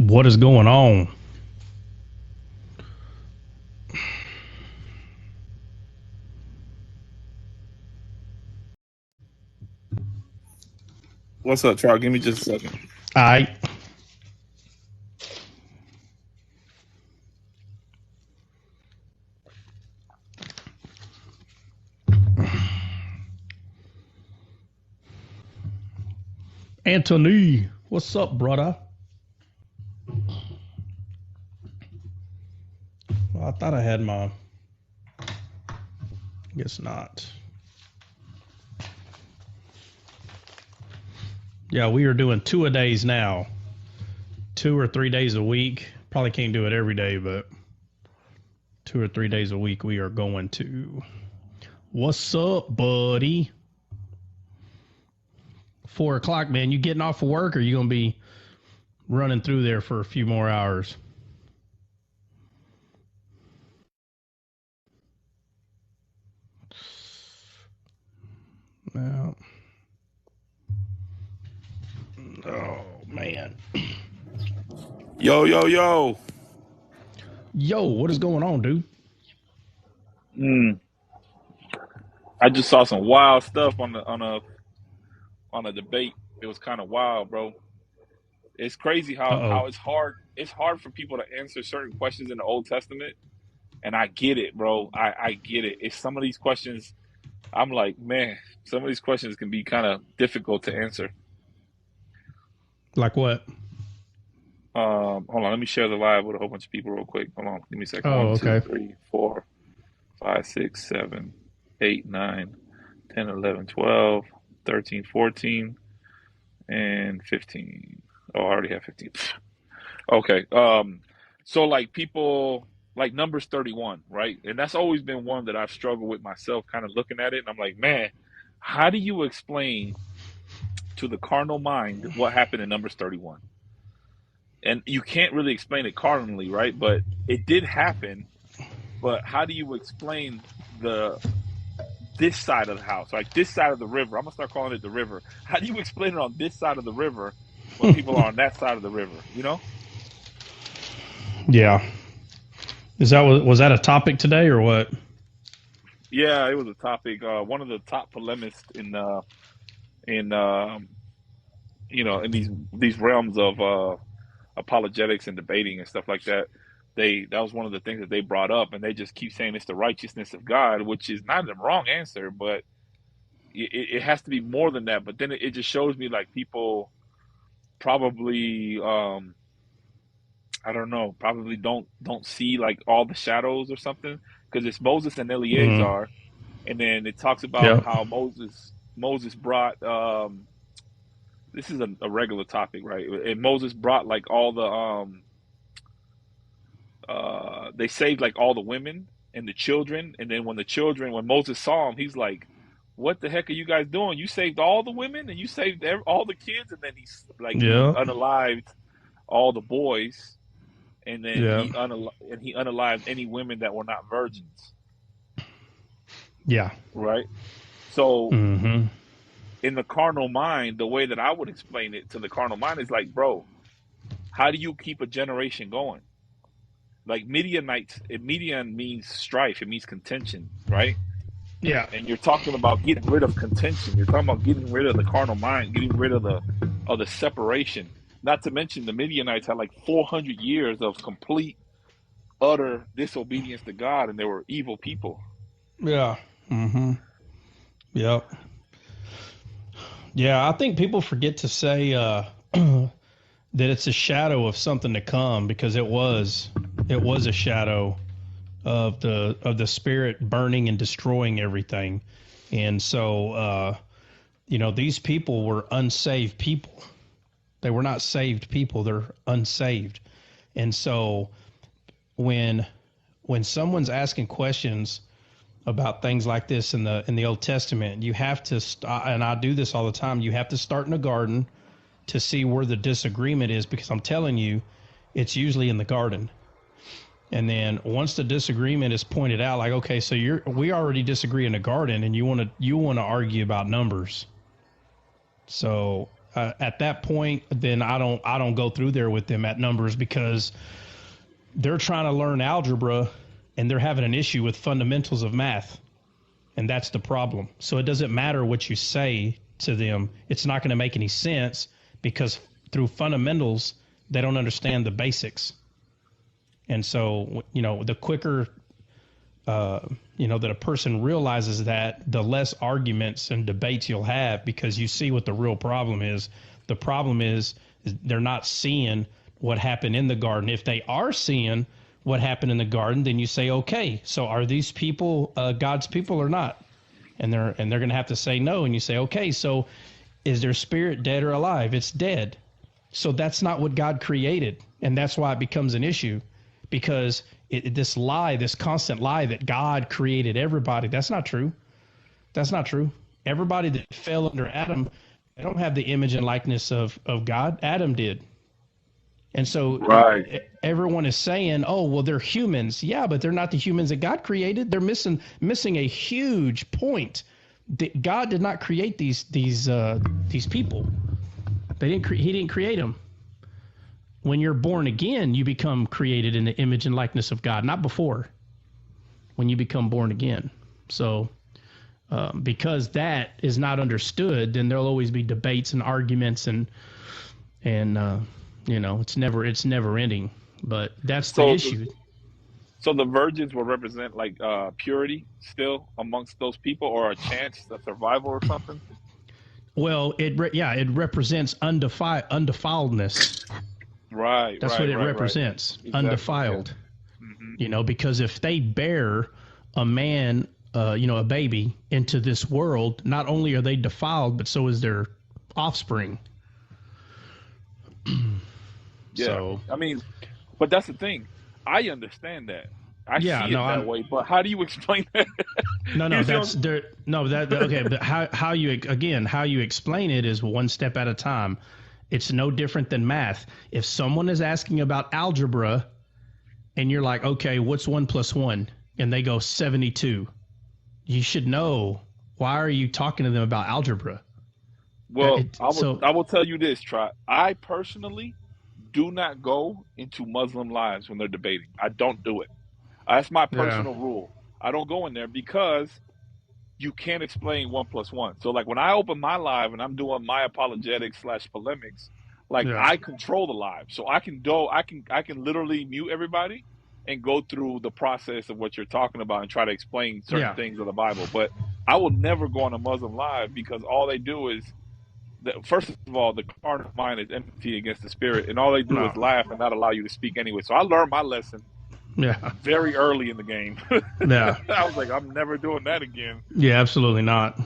What is going on? What's up, Charles? Give me just a second. All right. Anthony, what's up, brother? Well, I thought I had my. Guess not. Yeah, we are doing 2-a-days now. 2 or 3 days a week. Probably can't do it every day, but 2 or 3 days a week we are going to. What's up, buddy? 4 o'clock, man. You getting off of work, or you gonna be running through there for a few more hours? No. Oh man. Yo, yo, yo. Yo, what is going on, dude? I just saw some wild stuff on a debate. It was kind of wild, bro. It's crazy how Uh-oh. it's hard for people to answer certain questions in the Old Testament. And I get it, bro. I get it. It's some of these questions I'm like, man, some of these questions can be kind of difficult to answer. Like what? Hold on, let me share the live with a whole bunch of people real quick. Hold on, give me a second. Oh, One, two, okay. 3, 4, 5, 6, 7, 8, 9, 10, 11, 12, 13, 14, and 15. Oh, I already have 15. Okay. So like people like Numbers 31, right? And that's always been one that I've struggled with myself, kind of looking at it, and I'm like, man, how do you explain to the carnal mind what happened in Numbers 31? And you can't really explain it carnally, right? But it did happen. But how do you explain the this side of the house, like this side of the river? I'm gonna start calling it the river. How do you explain it on this side of the river when people are on that side of the river? You know? Yeah. Was that a topic today or what? Yeah, it was a topic. One of the top polemists in in these realms of apologetics and debating and stuff like that. That was one of the things that they brought up, and they just keep saying it's the righteousness of God, which is not the wrong answer, but it has to be more than that. But then it just shows me like people probably I don't know, probably don't see like all the shadows or something, because it's Moses and Mm. Eleazar, and then it talks about Yep. how Moses brought this is a regular topic, right? And Moses brought like all the they saved like all the women and the children, and then when Moses saw him, he's like, what the heck are you guys doing? You saved all the women and you saved all the kids, and then he Yep. unalived all the boys, and then Yep. he unalived any women that were not virgins, Yeah. right? So Mm-hmm. in the carnal mind, the way that I would explain it to the carnal mind is like, bro, how do you keep a generation going? Like Midian means strife, it means contention, right? Yeah. And you're talking about getting rid of contention. You're talking about getting rid of the carnal mind, getting rid of the separation. Not to mention the Midianites had like 400 years of complete, utter disobedience to God, and they were evil people. Yeah. Mm-hmm. Yep. Yeah, I think people forget to say that it's a shadow of something to come, because it was a shadow of the spirit burning and destroying everything. And so these people were unsaved people. They were not saved people, they're unsaved. And so when someone's asking questions about things like this in the Old Testament, you have to and I do this all the time, you have to start in a garden to see where the disagreement is, because I'm telling you, it's usually in the garden. And then once the disagreement is pointed out, like, okay, so we already disagree in the garden, and you want to argue about numbers. So at that point, then I don't go through there with them at Numbers, because they're trying to learn algebra and they're having an issue with fundamentals of math. And that's the problem. So it doesn't matter what you say to them. It's not going to make any sense, because through fundamentals, they don't understand the basics. And so, the quicker, that a person realizes that, the less arguments and debates you'll have, because you see what the real problem is. The problem is they're not seeing what happened in the garden. If they are seeing what happened in the garden, then you say, okay, so are these people God's people or not? And they're going to have to say no. And you say, okay, so is their spirit dead or alive? It's dead. So that's not what God created. And that's why it becomes an issue, because this constant lie that God created everybody, that's not true. That's not true. Everybody that fell under Adam, they don't have the image and likeness of God. Adam did. And so everyone is saying, oh, well, they're humans. Yeah, but they're not the humans that God created. They're missing a huge point. God did not create these people. He didn't create them. When you're born again, you become created in the image and likeness of God, not before, when you become born again. So because that is not understood, then there'll always be debates and arguments and it's never ending. But that's the issue. So the virgins will represent like purity still amongst those people, or a chance of survival or something? Well, it represents undefiledness. Right. That's what it represents. Right. Exactly. Undefiled. Yeah. Mm-hmm. Because if they bear a man, a baby into this world, not only are they defiled, but so is their offspring. Yeah. So, but that's the thing. I understand that. I see it that way. But how do you explain that? Okay. But how you explain it is one step at a time. It's no different than math. If someone is asking about algebra and you're like, okay, what's 1 + 1? And they go 72. You should know, why are you talking to them about algebra? Well, I will tell you this, Trot. I personally do not go into Muslim lives when they're debating. I don't do it. That's my personal rule. I don't go in there because you can't explain 1 + 1. So like when I open my live and I'm doing my apologetics / polemics, I control the live. So I can literally mute everybody and go through the process of what you're talking about and try to explain certain things of the Bible. But I will never go on a Muslim live, because all they do is, first of all, the carnal mind is enmity against the spirit, and all they do is laugh and not allow you to speak anyway. So I learned my lesson very early in the game. I was like, I'm never doing that again. Yeah, absolutely not.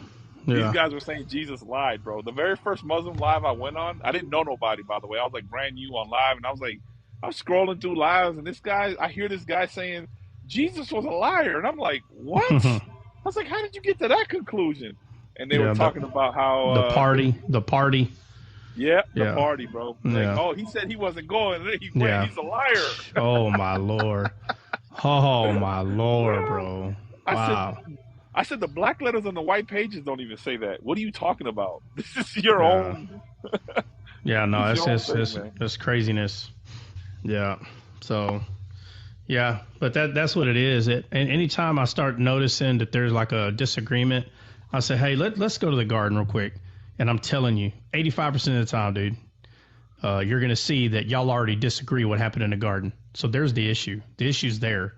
Yeah. These guys were saying Jesus lied, bro. The very first Muslim live I went on, I didn't know nobody, by the way. I was like brand new on live, and I was scrolling through lives, and I hear this guy saying Jesus was a liar, and I'm like, what? I was like, how did you get to that conclusion? And they were talking about how the party. Yeah, the party, bro. Like, oh, he said he wasn't going, and then he went. He's a liar. Oh my lord. Oh my lord, bro. Wow. I said the black letters on the white pages don't even say that. What are you talking about? This is your own. It's craziness. Yeah. So, yeah, but that's what it is. And anytime I start noticing that there's like a disagreement, I say, hey, let's go to the garden real quick. And I'm telling you, 85% of the time, dude, you're going to see that y'all already disagree what happened in the garden. So there's the issue. The issue's there.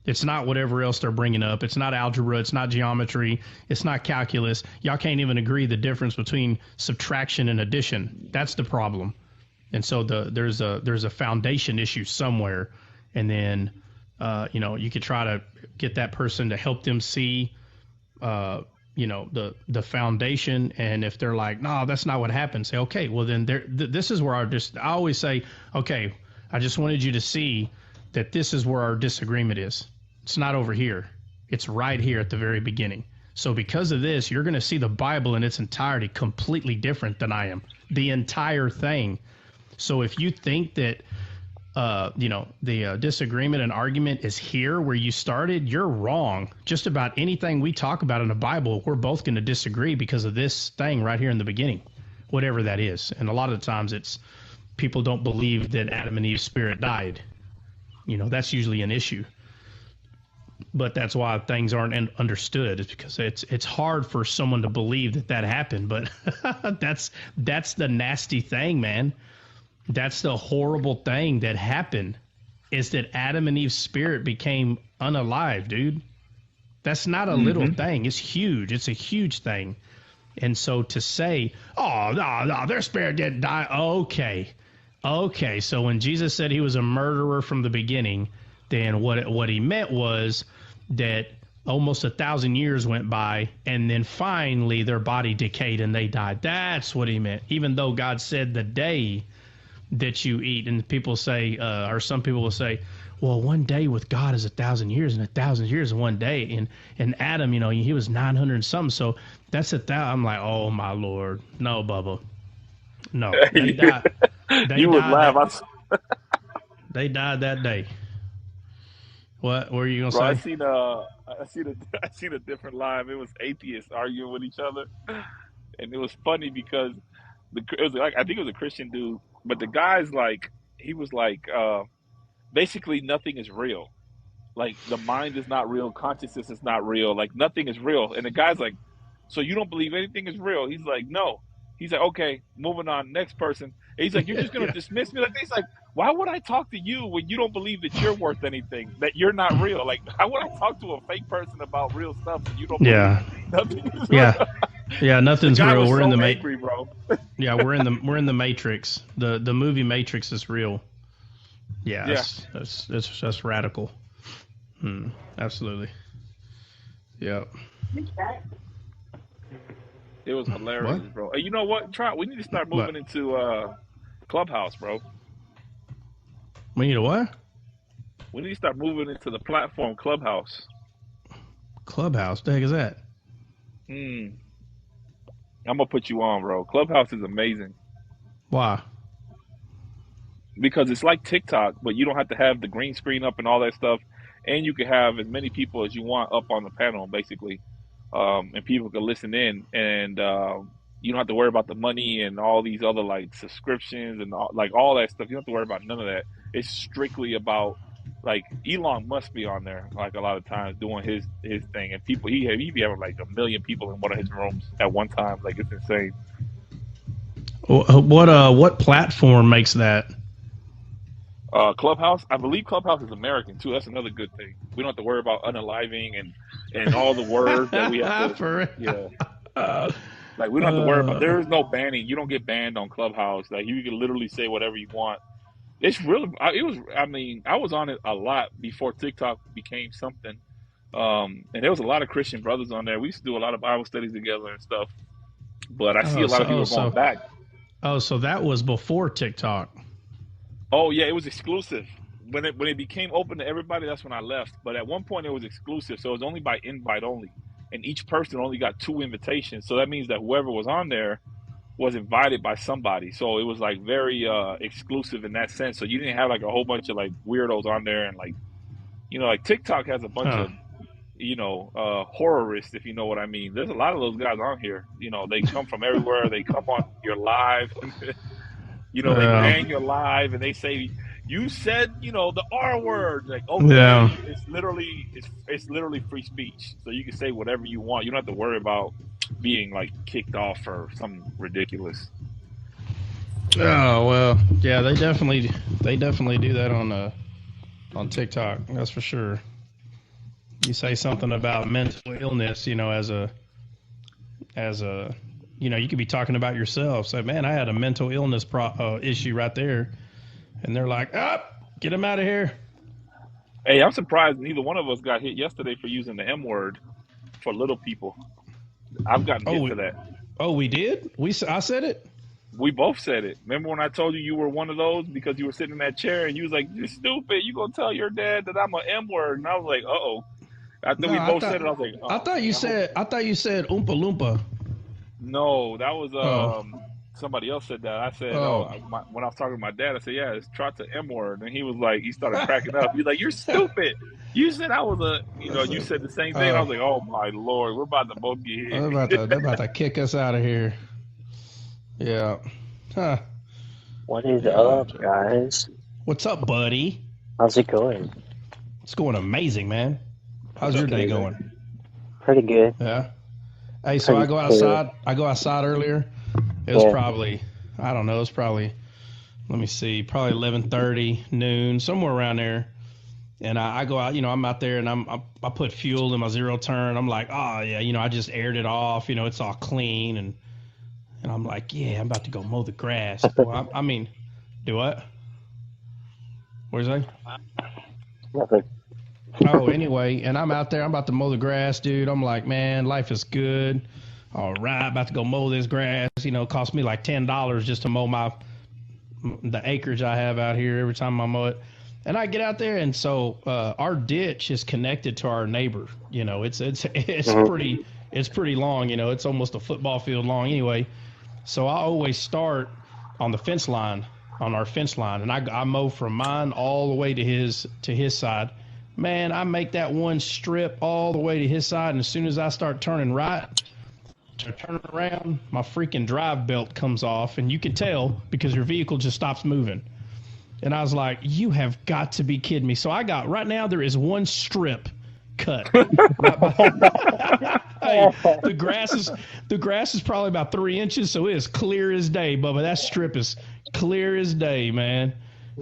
It's not whatever else they're bringing up. It's not algebra. It's not geometry. It's not calculus. Y'all can't even agree the difference between subtraction and addition. That's the problem. And so there's a foundation issue somewhere. And then, you could try to get that person to help them see, the foundation. And if they're like, no, that's not what happened, say, okay, well then this is where I always say, okay, I just wanted you to see that this is where our disagreement is. It's not over here. It's right here at the very beginning. So because of this, you're going to see the Bible in its entirety completely different than I am. The entire thing. So if you think that, the disagreement and argument is here where you started, you're wrong. Just about anything we talk about in the Bible, we're both going to disagree because of this thing right here in the beginning. whatever that is. And a lot of times it's people don't believe that Adam and Eve's spirit died. That's usually an issue. But that's why things aren't understood. It's because it's hard for someone to believe that happened. But that's the nasty thing, man. That's the horrible thing that happened, is that Adam and Eve's spirit became unalive, dude. That's not a little thing. It's huge. It's a huge thing. And so to say, oh, no, their spirit didn't die. Okay. So when Jesus said he was a murderer from the beginning, then what he meant was that almost 1,000 years went by, and then finally their body decayed and they died. That's what he meant. Even though God said the day that you eat, and people say, or some people will say, well, one day with God is 1,000 years, and 1,000 years is one day. And Adam, he was 900 and something, so that's 1,000. I'm like, oh my Lord, no, Bubba, no, they died. You would laugh. They died that day. What were you gonna Bro, say? I seen a different live. It was atheists arguing with each other, and it was funny because I think it was a Christian dude, but the guy's like, he was like, basically nothing is real. Like the mind is not real, consciousness is not real, like nothing is real. And the guy's like, so you don't believe anything is real? He's like, no. He's like, okay, moving on, next person. And he's like, you're just gonna dismiss me like this? He's like, why would I talk to you when you don't believe that you're worth anything, that you're not real? Like, how would I talk to a fake person about real stuff and you don't believe nothing is real? Yeah, nothing's real. We're in the angry, bro. Yeah, we're in the Matrix. The movie Matrix is real. Yeah. That's radical. Absolutely. Yeah. It was hilarious, bro. Hey, you know what? We need to start moving into Clubhouse, bro. We need a what? We need to start moving into the platform Clubhouse. Clubhouse? The heck is that? I'm gonna put you on, bro. Clubhouse is amazing. Why? Because it's like TikTok, but you don't have to have the green screen up and all that stuff, and you can have as many people as you want up on the panel, basically, and people can listen in, and you don't have to worry about the money and all these other like subscriptions and all that stuff. You don't have to worry about none of that. It's strictly about, like, Elon must be on there like a lot of times doing his thing, and people he be having like 1 million people in one of his rooms at one time. Like, it's insane. What platform makes that? Clubhouse. I believe Clubhouse is American too. That's another good thing. We don't have to worry about unaliving and all the words that we have to. Yeah. Like, we don't have to worry about. There is no banning. You don't get banned on Clubhouse. Like, you can literally say whatever you want. It's really. It was. I mean, I was on it a lot before TikTok became something. And there was a lot of Christian brothers on there. We used to do a lot of Bible studies together and stuff. But I see a lot of people going back. Oh, so that was before TikTok. Oh yeah, it was exclusive. When it became open to everybody, that's when I left. But at one point it was exclusive, so it was only by invite only, and each person only got 2 invitations. So that means that whoever was on there was invited by somebody. So it was like very exclusive in that sense. So you didn't have like a whole bunch of like weirdos on there, and like, like TikTok has a bunch of horrorists, if you know what I mean. There's a lot of those guys on here. They come from everywhere. They come on your live. They ban your live, and they say you said the R word. Like, okay, it's literally free speech, so you can say whatever you want. You don't have to worry about being like kicked off or something ridiculous. Oh well, yeah, they definitely do that on TikTok. That's for sure. You say something about mental illness, as a you could be talking about yourself. Say, man, I had a mental illness issue right there. And they're like, get him out of here. Hey, I'm surprised neither one of us got hit yesterday for using the M word for little people. I've gotten hit for that. Oh, we did? I said it? We both said it. Remember when I told you were one of those because you were sitting in that chair and you was like, you're stupid. You going to tell your dad that I'm an M word. And I was like, uh-oh. After we both said it, I was like, I thought you said Oompa Loompa. No, that was somebody else said that. I said when I was talking to my dad, I said, yeah, it's Trot's the M word, and he was like, he started cracking up. He's like, you're stupid. You said I was you said the same thing. I was like, oh my Lord, we're about to both get hit. They're about to kick us out of here. Yeah. Huh. What is Yeah. up, guys? What's up, buddy? How's it going? It's going amazing, man. How's That's your day good. going? Pretty good. Yeah. Hey, so Pretty I go chill. outside. I go outside earlier. It was Yeah. probably, I don't know. It's probably, let me see, probably 11:30, noon, somewhere around there. And I go out. I'm out there, and I put fuel in my zero turn. I'm like, oh yeah, I just aired it off. It's all clean, and I'm like, yeah, I'm about to go mow the grass. Boy, I mean, do what? What is that? Nothing. Oh, anyway, and I'm out there. I'm about to mow the grass, dude. I'm like, man, life is good. All right, about to go mow this grass. It cost me like $10 just to mow the acreage I have out here every time I mow it. And I get out there, and so our ditch is connected to our neighbor. It's pretty long. It's almost a football field long. Anyway, so I always start on the fence line, on our fence line, and I mow from mine all the way to his side. Man, I make that one strip all the way to his side, and as soon as I start turning right, to turn around, my freaking drive belt comes off, and you can tell because your vehicle just stops moving. And I was like, you have got to be kidding me. So right now there is one strip cut. Hey, the grass is probably about 3 inches, so it is clear as day, Bubba. That strip is clear as day, man.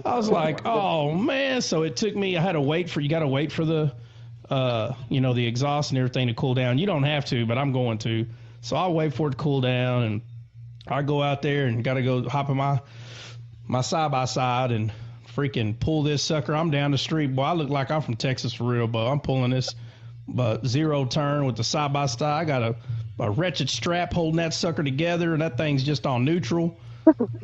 I was like, oh man. So it took me, you got to wait for the the exhaust and everything to cool down. You don't have to, but I'm going to. So I'll wait for it to cool down, and I go out there and got to go hop in my side-by-side and freaking pull this sucker. I'm down the street. Boy, I look like I'm from Texas for real, but I'm pulling this zero turn with the side-by-side. I got a wretched strap holding that sucker together, and that thing's just on neutral.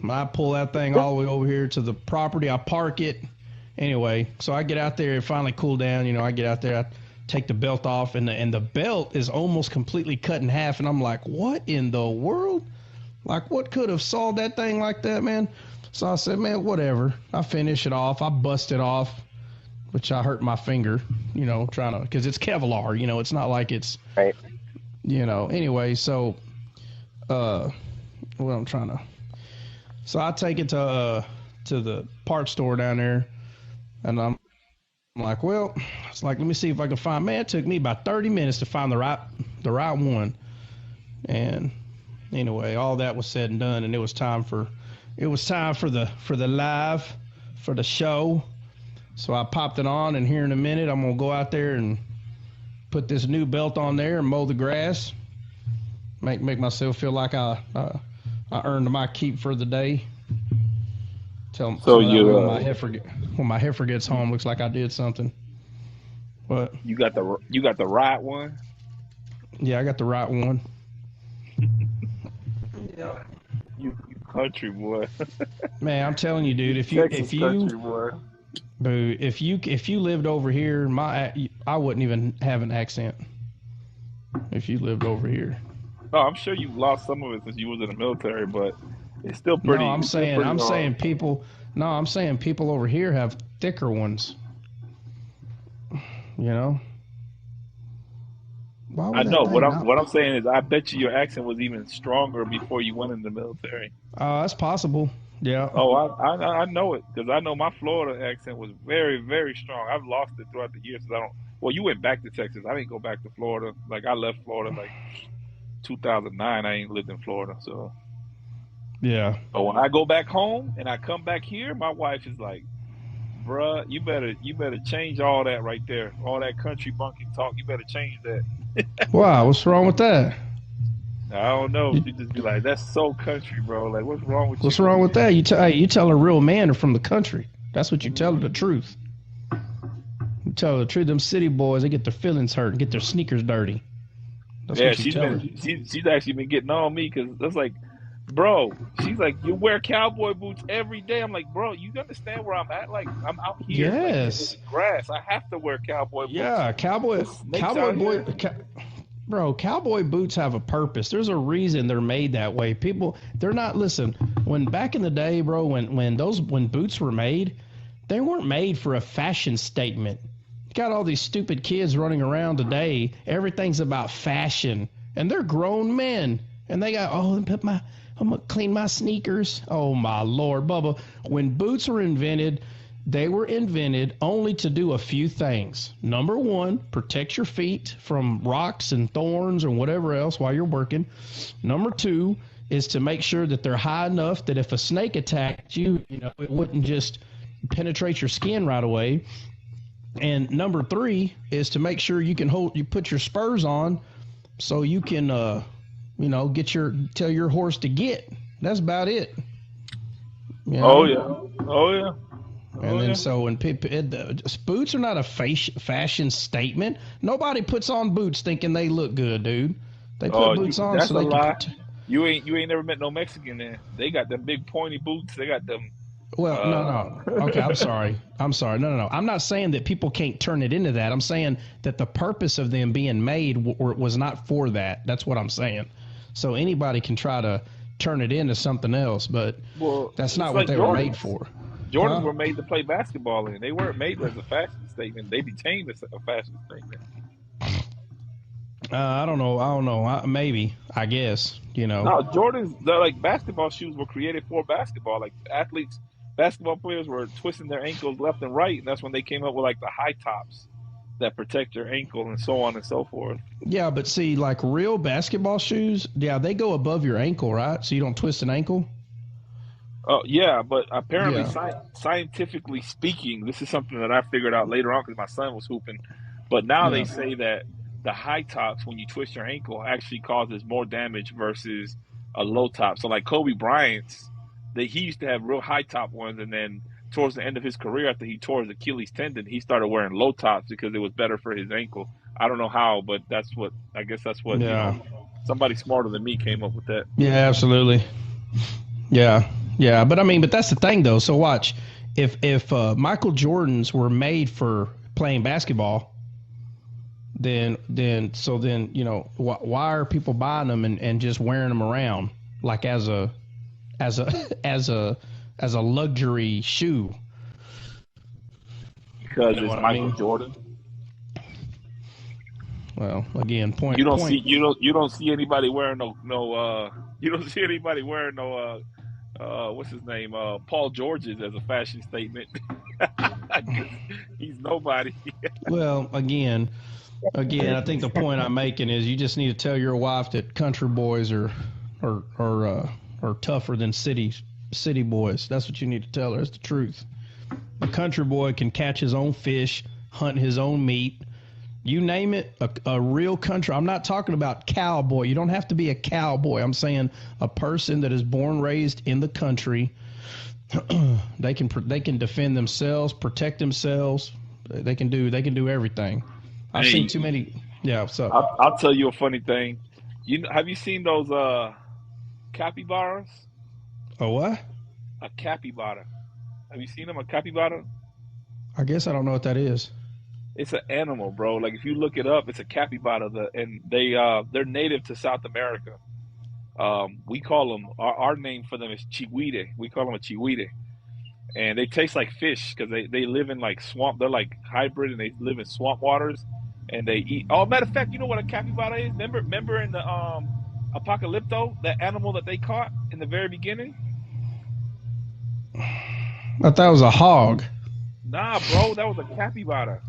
I pull that thing all the way over here to the property. I park it. Anyway, so I get out there. It finally cooled down. I get out there. I take the belt off, and the belt is almost completely cut in half. And I'm like, what in the world? Like, what could have sawed that thing like that, man? So I said, man, whatever. I finish it off. I bust it off, which I hurt my finger, trying to, because it's Kevlar, it's not like it's, Right. Anyway, so, so I take it to the parts store down there, and I'm like, well, it's like, let me see if I can find, man, it took me about 30 minutes to find the right one. And anyway, all that was said and done, and it was time for the show. So I popped it on, and here in a minute I'm gonna go out there and put this new belt on there and mow the grass. Make myself feel like I earned my keep for the day. So when my heifer gets home, looks like I did something. What? You got the right one? Yeah, I got the right one. Yeah. You country boy. Man, I'm telling you, dude, if you lived over here, I wouldn't even have an accent if you lived over here. No, I'm sure you lost some of it since you was in the military, but it's still pretty. No, I'm saying hard. people over here have thicker ones. Why would I know. that thing What I'm saying is, I bet you your accent was even stronger before you went in the military. That's possible. Yeah. Oh, I know it because I know my Florida accent was very, very strong. I've lost it throughout the years. Well, you went back to Texas. I didn't go back to Florida. Like, I left Florida like 2009. I ain't lived in Florida, so. Yeah. But when I go back home and I come back here, my wife is like, bruh, you better change all that right there. All that country bunking talk, you better change that. Wow, what's wrong with that? I don't know. You just be like, that's so country, bro. Like, what's wrong with you? What's wrong with that? You tell a real man from the country. That's what you tell her, the truth. You tell her the truth. Them city boys, they get their feelings hurt and get their sneakers dirty. That's what you tell her. She's actually been getting on me because that's like, bro, she's like, you wear cowboy boots every day. I'm like, bro, you understand where I'm at? Like, I'm out here. Yes. Like, grass. I have to wear cowboy boots. Yeah, cowboy boots have a purpose. There's a reason they're made that way. Listen, when back in the day, bro, when boots were made, they weren't made for a fashion statement. You got all these stupid kids running around today. Everything's about fashion, and they're grown men. And they got, I'm gonna clean my sneakers. Oh my Lord, Bubba. When boots were invented, they were invented only to do a few things. Number one, protect your feet from rocks and thorns or whatever else while you're working. Number two is to make sure that they're high enough that if a snake attacked you, it wouldn't just penetrate your skin right away. And number three is to make sure you put your spurs on so you can, tell your horse to get. That's about it. Oh yeah. And then so when people, boots are not a fashion statement. Nobody puts on boots thinking they look good, dude. They put boots on that's so they a lie. can. You ain't never met no Mexican there. They got them big pointy boots. They got them. Well, no. Okay, I'm sorry. No. I'm not saying that people can't turn it into that. I'm saying that the purpose of them being made was not for that. That's what I'm saying. So anybody can try to turn it into something else, but that's not what they were made for. Jordans were made to play basketball in. They weren't made as a fashion statement. They became a fashion statement. I don't know. Maybe. I guess. No, Jordans. They're like basketball shoes were created for basketball. Like basketball players were twisting their ankles left and right, and that's when they came up with like the high tops that protect your ankle and so on and so forth. Yeah, but see, like real basketball shoes, they go above your ankle, right? So you don't twist an ankle. Oh, yeah, but apparently, scientifically speaking, this is something that I figured out later on because my son was hooping. But now they say that the high tops, when you twist your ankle, actually causes more damage versus a low top. So, like Kobe Bryant's, he used to have real high top ones, and then towards the end of his career, after he tore his Achilles tendon, he started wearing low tops because it was better for his ankle. I don't know how, but I guess that's what somebody smarter than me came up with that. Yeah, absolutely. Yeah. Yeah, but that's the thing though. So watch, if Michael Jordans were made for playing basketball, then why are people buying them and just wearing them around like as a luxury shoe? Because it's Michael Jordan. Well, again, point. You don't see anybody wearing what's his name? Paul George's as a fashion statement. He's nobody. Well, again, I think the point I'm making is you just need to tell your wife that country boys are tougher than city boys. That's what you need to tell her. It's the truth. A country boy can catch his own fish, hunt his own meat. You name it, a real country. I'm not talking about cowboy. You don't have to be a cowboy. I'm saying a person that is born, raised in the country. They can defend themselves, protect themselves. They can do everything. I've seen too many. Yeah. So I'll tell you a funny thing. Have you seen those capybaras? A what? A capybara. Have you seen them? A capybara? I guess I don't know what that is. It's an animal, bro. Like if you look it up, it's a capybara, and they're native to South America. We call them our name for them is chihuire. We call them a chihuire, and they taste like fish because they live in like swamp. They're like hybrid, and they live in swamp waters, and they eat. Oh, matter of fact, you know what a capybara is? Remember in the Apocalypto, that animal that they caught in the very beginning? I thought it was a hog. Nah, bro, that was a capybara.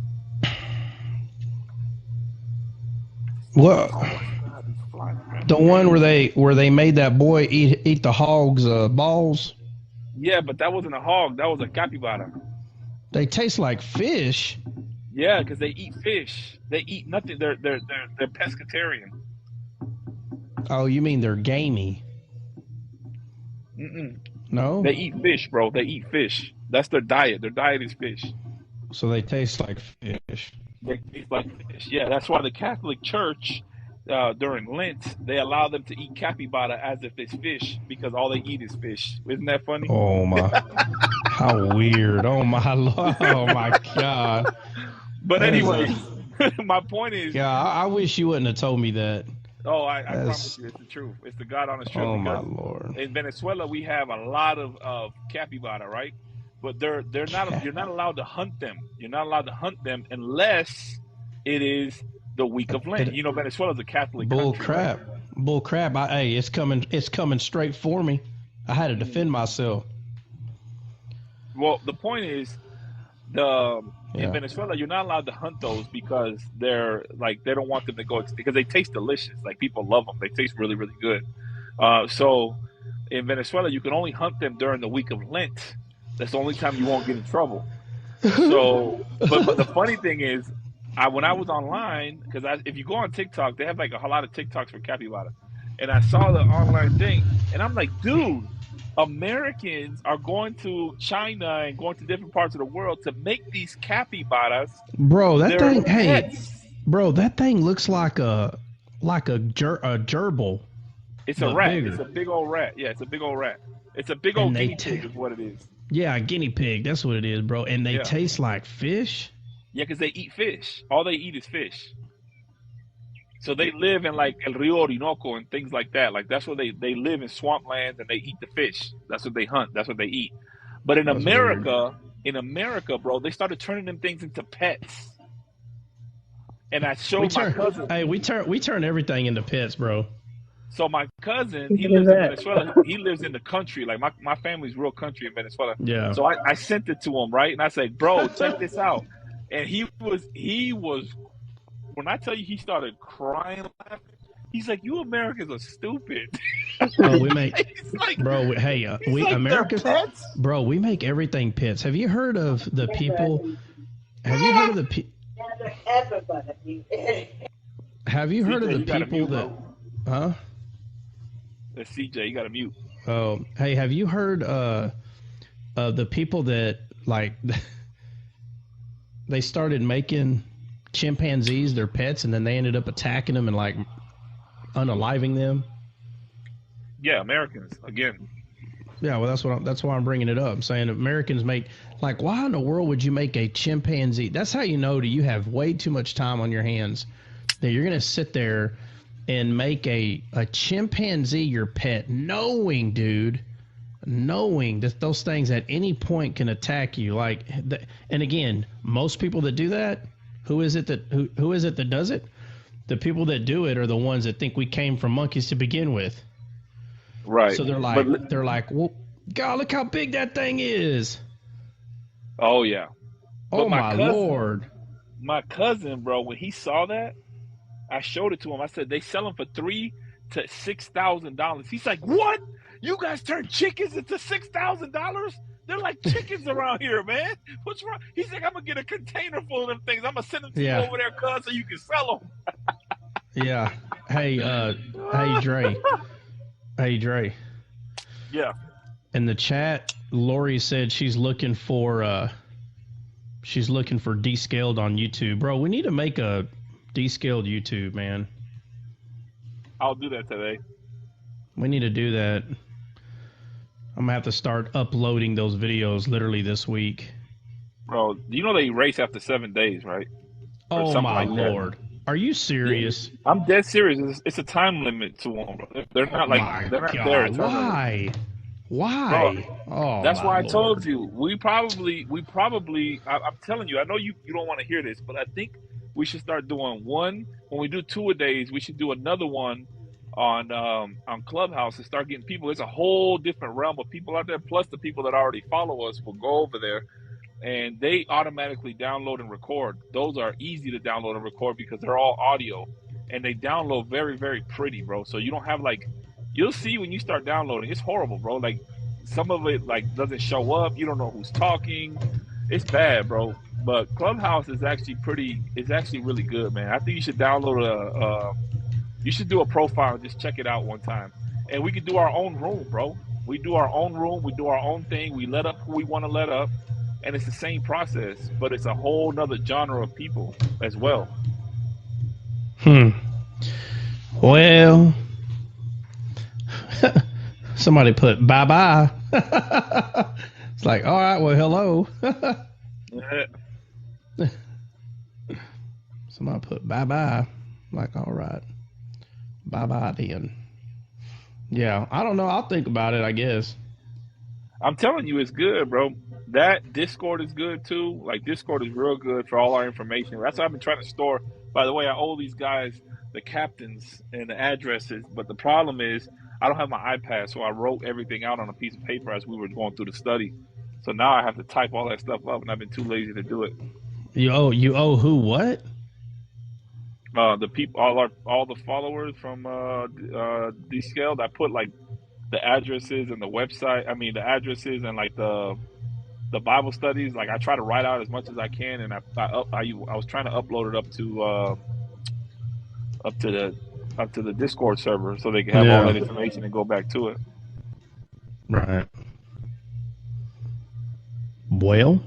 What? The one where they made that boy eat the hog's balls? Yeah, but that wasn't a hog. That was a capybara. They taste like fish. Yeah, because they eat fish. They eat nothing. They're pescatarian. Oh, you mean they're gamey? Mm-mm. No? They eat fish, bro. They eat fish. That's their diet. Their diet is fish. So they taste like fish. They taste like fish. Yeah, that's why the Catholic Church, during Lent, they allow them to eat capybara as if it's fish because all they eat is fish. Isn't that funny? Oh, my. How weird. Oh, my Lord. Oh, my God. But anyway, my point is... Yeah, I wish you wouldn't have told me that. Oh, I promise you, it's the truth. It's the God honest truth. Oh, my Lord. In Venezuela, we have a lot of capybara, right? But they're not. You're not allowed to hunt them. You're not allowed to hunt them unless it is the week of Lent. You know, Venezuela's a Catholic Bull country, crap. right? Bull crap. Hey, it's coming straight for me. I had to defend myself. Well, the point is, in Yeah. Venezuela, you're not allowed to hunt those because they're like they don't want them to go because they taste delicious. Like people love them; they taste really, really good. So in Venezuela, you can only hunt them during the week of Lent. That's the only time you won't get in trouble. So, but the funny thing is, when I was online, because if you go on TikTok, they have like a lot of TikToks for capybara, and I saw the online thing, and I'm like, dude, Americans are going to China and going to different parts of the world to make these capybaras. Bro, that their thing. pets. Hey, bro, that thing looks like a gerbil. It's a But rat. bigger. It's a big old rat. Yeah, it's a big old rat. It's a big And old they guinea pig is what it is. Yeah, a guinea pig. That's what it is, bro. And they Yeah. taste like fish. Yeah, because they eat fish. All they eat is fish. So they live in like El Rio Orinoco and things like that. Like that's where they live in swamplands and they eat the fish. That's what they hunt. That's what they eat. But in That's America, bro, they started turning them things into pets. And I showed my cousin. Hey, we turn everything into pets, bro. So my cousin, he lives in Venezuela. He lives in the country. Like my family's real country in Venezuela. Yeah. So I sent it to him, right? And I said, bro, check this out. And he was when I tell you he started crying laughing, he's like, you Americans are stupid. Oh, we make like, bro, hey, we like, America, pets? bro, we make everything pets. Have you heard of the people? Have you heard of the people? Have you heard of the people that? Huh? That's CJ. You got to mute. Oh, hey, have you heard of the people that like they started making chimpanzees their pets, and then they ended up attacking them and like unaliving them? Yeah, Americans again. Yeah, well, that's why I'm bringing it up. I'm saying Americans make, like, why in the world would you make a chimpanzee? That's how you know that you have way too much time on your hands, that you're going to sit there and make a chimpanzee your pet, knowing that those things at any point can attack you. Like, and again, most people that do that, who is it that does it? The people that do it are the ones that think we came from monkeys to begin with. Right. So they're like, well, God, look how big that thing is. Oh yeah. Oh my Lord. My cousin, bro, when he saw that, I showed it to him. I said they sell them for $3,000 to $6,000. He's like, what? You guys turn chickens into $6,000? They're like chickens around here, man. What's wrong? He's like, I'm gonna get a container full of them things. I'm gonna send them to you over there, cuz, so you can sell them. Yeah. Hey, Dre. Hey, Dre. Yeah. In the chat, Lori said she's looking for descaled on YouTube. Bro, we need to make a descaled YouTube, man. I'll do that today. We need to do that. I'm gonna have to start uploading those videos literally this week. Bro, you know they erase after 7 days, right? Oh my Lord. Are you serious? Yeah, I'm dead serious. It's a time limit to them. They're not like they're not there. Why? Bro, oh, that's why Lord. I told you. We probably. I'm telling you. I know you don't want to hear this, but I think we should start doing one. When we do 2 a days, we should do another one on Clubhouse and start getting people. It's a whole different realm of people out there. Plus the people that already follow us will go over there. And they automatically download and record. Those are easy to download and record because they're all audio. And they download very, very pretty, bro. So you don't have like, you'll see when you start downloading, it's horrible, bro. Like some of it like doesn't show up. You don't know who's talking. It's bad, bro. But Clubhouse is actually really good, man. I think you should download you should do a profile and just check it out one time. And we can do our own room, bro. We do our own room. We do our own thing. We let up who we want to let up. And it's the same process, but it's a whole nother genre of people as well. Well, somebody put bye-bye. It's like, all right, well, hello. Somebody put bye-bye. Like, all right. Bye-bye then. Yeah, I don't know. I'll think about it, I guess. I'm telling you, it's good, bro. That Discord is good too. Like Discord is real good for all our information. That's why I've been trying to store By the way, I owe these guys the captains and the addresses, but the problem is I don't have my iPad, so I wrote everything out on a piece of paper as we were going through the study. So now I have to type all that stuff up, and I've been too lazy to do it. You owe who what? The people, all the followers from Descaled, I put like the addresses and the website. I mean, the addresses and like the Bible studies. Like I try to write out as much as I can, and I was trying to upload it up to the Discord server so they can have all that information and go back to it. Right. Well,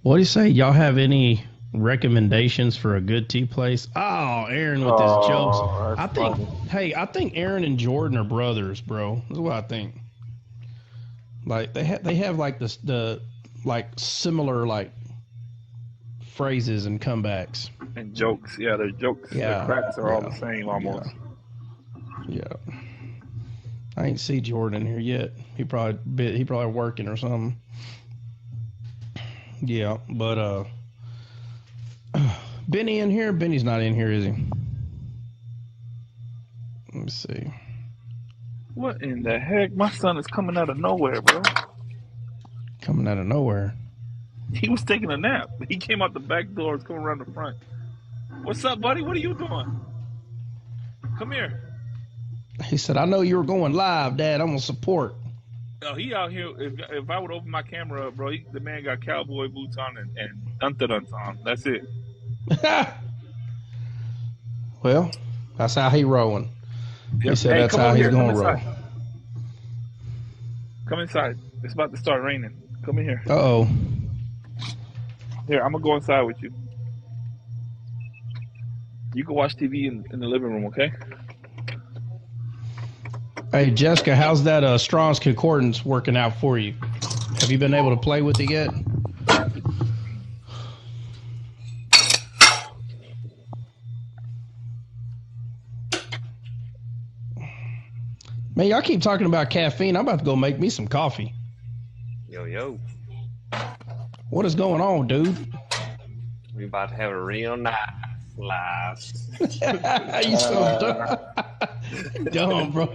what do you say? Y'all have any recommendations for a good tea place? Oh, Aaron with his jokes. I think Aaron and Jordan are brothers, bro. That's what I think. Like they have like the similar like phrases and comebacks and jokes. Yeah, their jokes. Yeah, their cracks are all the same almost. Yeah. I ain't see Jordan here yet. He probably working or something. Yeah, but Benny in here? Benny's not in here, is he? Let me see. What in the heck? My son is coming out of nowhere, bro. Coming out of nowhere? He was taking a nap. He came out the back door. He's coming around the front. What's up, buddy? What are you doing? Come here. He said, I know you were going live, Dad. I'm going to support. No, he out here. If I would open my camera up, bro, the man got cowboy boots on and dun-dun-duns on. That's it. Well, that's how he rolling. Yep. He said that's how he's going to roll. Come inside. It's about to start raining. Come in here. Uh-oh. Here, I'm going to go inside with you. You can watch TV in the living room, okay? Hey, Jessica, how's that Strong's Concordance working out for you? Have you been able to play with it yet? Man, y'all keep talking about caffeine. I'm about to go make me some coffee. Yo. What is going on, dude? We about to have a real nice live. You so dumb, bro.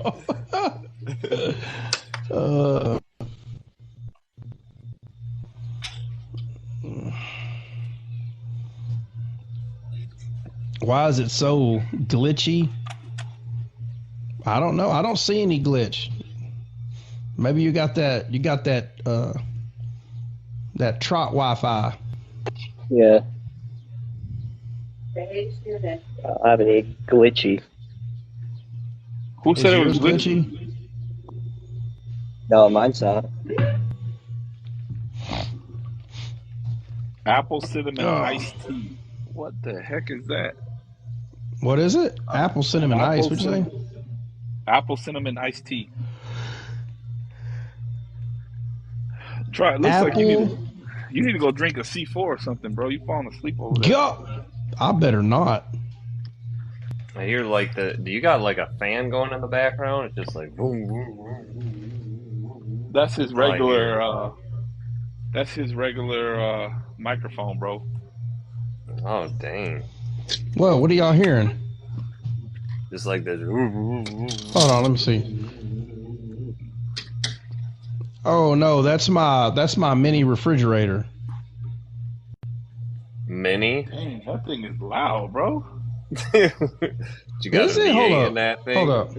Why is it so glitchy? I don't know. I don't see any glitch. Maybe you got that that trot Wi-Fi. Yeah. I have any glitchy. Who said it was glitchy? No, mine's not. Apple cinnamon iced tea. What the heck is that? What is it? Apple cinnamon ice. What'd you say? Apple cinnamon iced tea. Try it. Looks like you need to go drink a C4 or something, bro. You falling asleep over there. I better not. I hear do you got like a fan going in the background? It's just like boom, boom, boom, boom. That's his regular microphone, bro. Oh dang. Well, what are y'all hearing? Just like this. Hold on, let me see. Oh no, that's my mini refrigerator. Mini? Dang, that thing is loud, bro. You got is it? Hold up. in that thing? Hold up.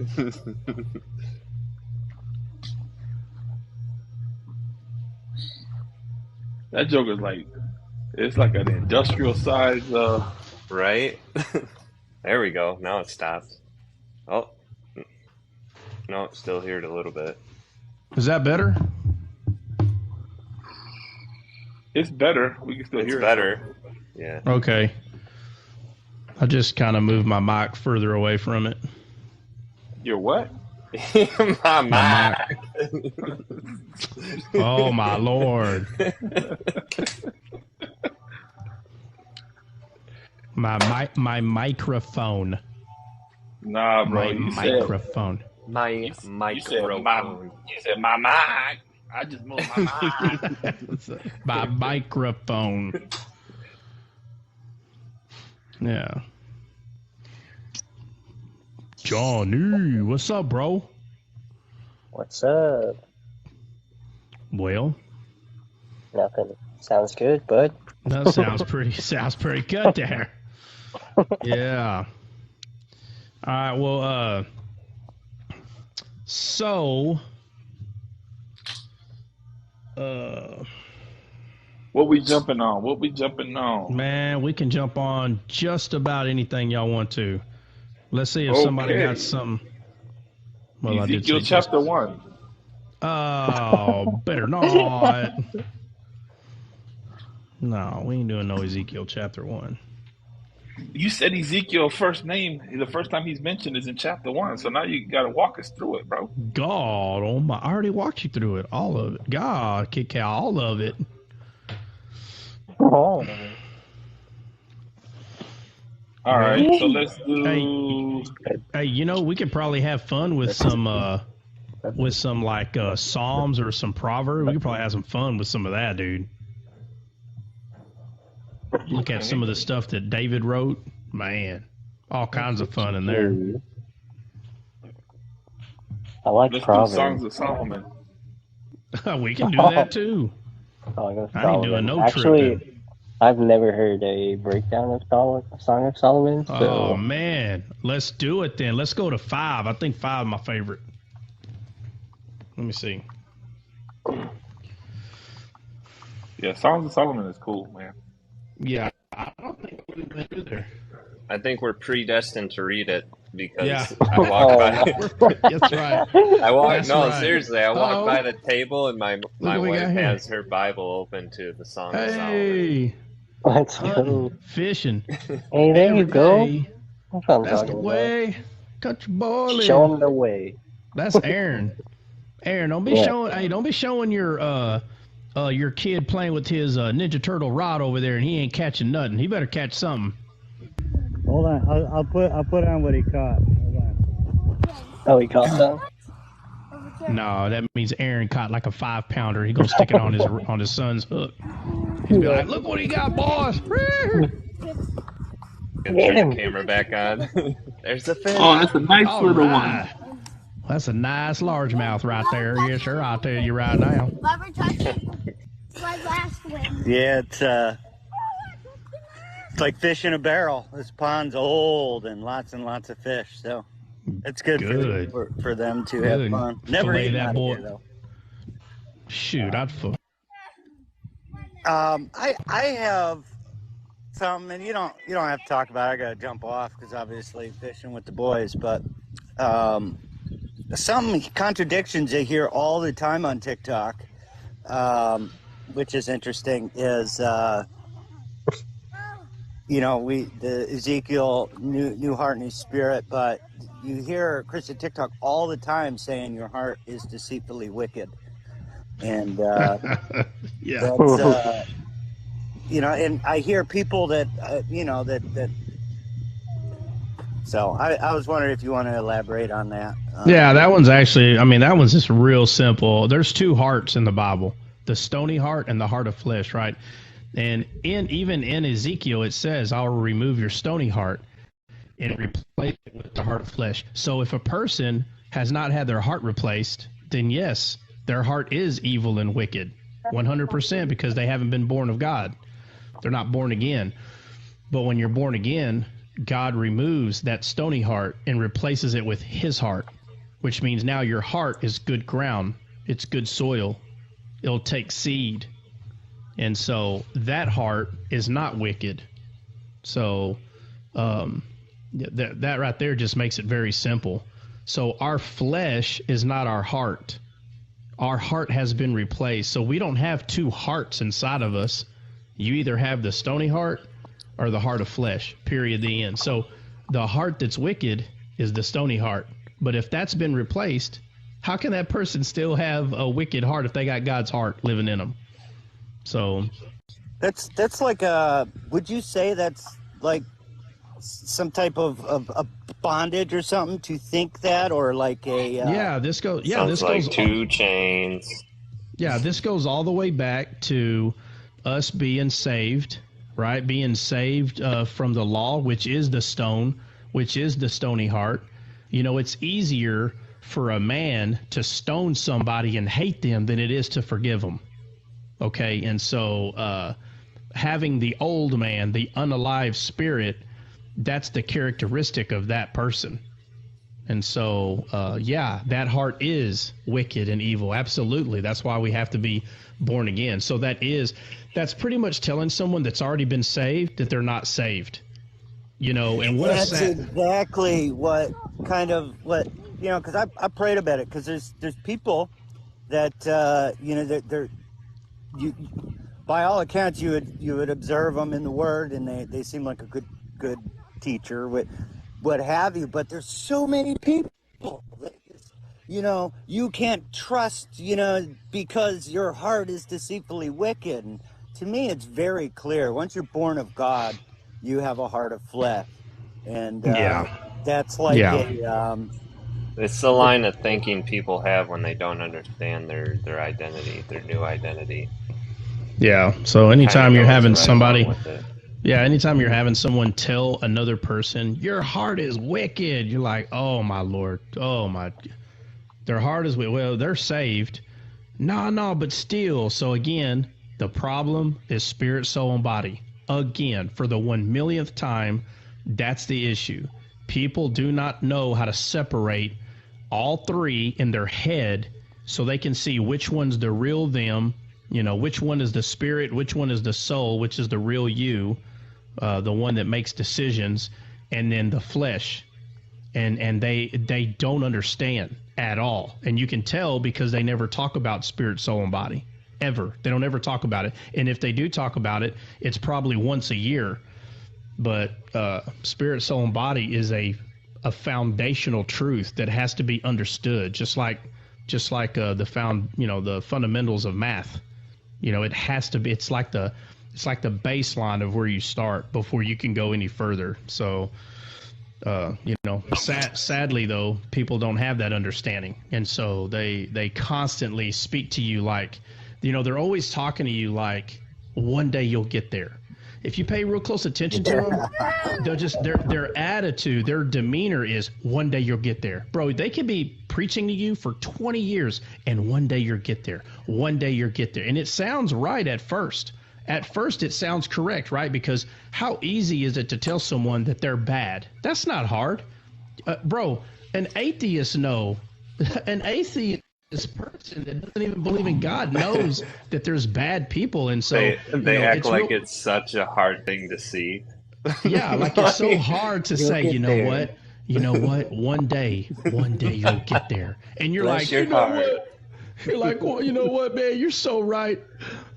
That joke is it's like an industrial size. Right? There we go. Now it stops. Oh. No, it's still here a little bit. Is that better? It's better. We can still hear it. It's better. Yeah. Okay. I just kind of moved my mic further away from it. Your what? my mic. Oh my Lord. My microphone. Nah, bro. Microphone. My microphone. You said my mic. I just moved my mic. My microphone. Yeah. Johnny, what's up, bro? What's up? Well, Nothing. Sounds good, bud. that sounds pretty good there. Yeah. All right. Well, so, What we jumping on? man, we can jump on just about anything y'all want to. Let's see if somebody got something. Well, Ezekiel chapter 1. Oh, better not. No, we ain't doing no Ezekiel chapter 1. You said Ezekiel first name, the first time he's mentioned is in chapter 1. So now you got to walk us through it, bro. God, oh my! I already walked you through it, all of it. God, kick out all of it. Oh. All right, so let's do. Hey, you know, we could probably have fun with some like Psalms or some Proverbs. We could probably have some fun with some of that, dude. Look at some of the stuff that David wrote. Man, all kinds of fun in there. I like Let's do Proverbs. Songs of Solomon. We can do that too. I ain't doing no tripping. I've never heard a breakdown of Song of Solomon. So. Oh man, let's do it then. Let's go to 5. I think 5 is my favorite. Let me see. Yeah, Songs of Solomon is cool, man. Yeah, I don't think we're going to do there. I think we're predestined to read it because Yeah. I walk by. That's right. Seriously, I walk by the table and my wife got here. has her Bible open to the Song of Solomon. Hey, Let's go. fishing. Hey, there you go. Day. That's what I'm That's the talking way. Country boy. Show them the way. That's Aaron. Aaron, don't be showing. Hey, don't be showing your kid playing with his Ninja Turtle rod over there, and he ain't catching nothing. He better catch something. Hold on, I'll put on what he caught. Hold on. Oh, he caught some? No, that means Aaron caught like a 5-pounder. He's gonna stick it on his son's hook. He's be like, "Look what he got, boss!" Turn the camera back on. There's the fish. Oh, that's a nice little one. That's a nice largemouth right there. Yes, sir. I'll tell you right now. Never touch it. It's my last one. Yeah, it's like fish in a barrel. This pond's old and lots of fish, so it's good. For them to have fun. Never Fillet eaten that out boy. here, though. Shoot, I'd fuck. I have something, and you don't have to talk about it. I gotta jump off because obviously fishing with the boys, but some contradictions I hear all the time on TikTok, which is interesting, is the Ezekiel new heart, new spirit, but you hear Christian TikTok all the time saying your heart is deceitfully wicked, and Yeah. that's and I hear people that that. So I was wondering if you want to elaborate on that. Yeah, that one's actually, I mean, that one's just real simple. There's 2 hearts in the Bible, the stony heart and the heart of flesh, right? And even in Ezekiel, it says, I'll remove your stony heart and replace it with the heart of flesh. So if a person has not had their heart replaced, then yes, their heart is evil and wicked, 100%, because they haven't been born of God. They're not born again. But when you're born again, God removes that stony heart and replaces it with his heart, which means now your heart is good ground. It's good soil. It'll take seed. And so that heart is not wicked. So that right there just makes it very simple. So our flesh is not our heart. Our heart has been replaced. So we don't have 2 hearts inside of us. You either have the stony heart or the heart of flesh, period, the end. So the heart that's wicked is the stony heart. But if that's been replaced, how can that person still have a wicked heart if they got God's heart living in them? So that's like would you say that's like some type of bondage or something to think that, or like a this goes like 2 chains. Yeah, this goes all the way back to us being saved right? Being saved from the law, which is the stone, which is the stony heart. You know, it's easier for a man to stone somebody and hate them than it is to forgive them. Okay, and so having the old man, the unalive spirit, that's the characteristic of that person. And so, yeah, that heart is wicked and evil. Absolutely. That's why we have to be born again. So that's pretty much telling someone that's already been saved that they're not saved. You know, and what that's exactly what, you know, because I prayed about it, because there's people that, you know, that you, by all accounts, you would observe them in the Word, and they seem like a good teacher, what have you. But there's so many people that, you know, you can't trust, you know, because your heart is deceitfully wicked. And to me, it's very clear. Once you're born of God, you have a heart of flesh, and that's like it's the line of thinking people have when they don't understand their identity, their new identity. Yeah. So anytime you're having somebody, anytime you're having someone tell another person, your heart is wicked, you're like, oh my Lord, oh my, their heart is wicked. Well, they're saved. No, but still. So again, the problem is spirit, soul, and body. Again, for the 1,000,000th time, that's the issue. People do not know how to separate all three in their head so they can see which one's the real them, you know, which one is the spirit, which one is the soul, which is the real you, the one that makes decisions, and then the flesh. And they don't understand at all. And you can tell because they never talk about spirit, soul, and body. Ever. They don't ever talk about it. And if they do talk about it, it's probably once a year. But spirit, soul, and body is a foundational truth that has to be understood, just like the fundamentals of math. You know, it has to be. It's like the baseline of where you start before you can go any further. So, you know, sadly though, people don't have that understanding, and so they constantly speak to you like, you know, they're always talking to you like, one day you'll get there. If you pay real close attention to them, they'll just their attitude, their demeanor is, one day you'll get there. Bro, they could be preaching to you for 20 years and one day you'll get there. One day you'll get there. And it sounds right at first. At first it sounds correct, right? Because how easy is it to tell someone that they're bad? That's not hard. Bro, an atheist person that doesn't even believe in God knows that there's bad people, and so they act like it's such a hard thing to see. Yeah, like it's so hard to say, you know what, one day you'll get there, and you're like, you know what? You're like, well, you know what, man? You're so right.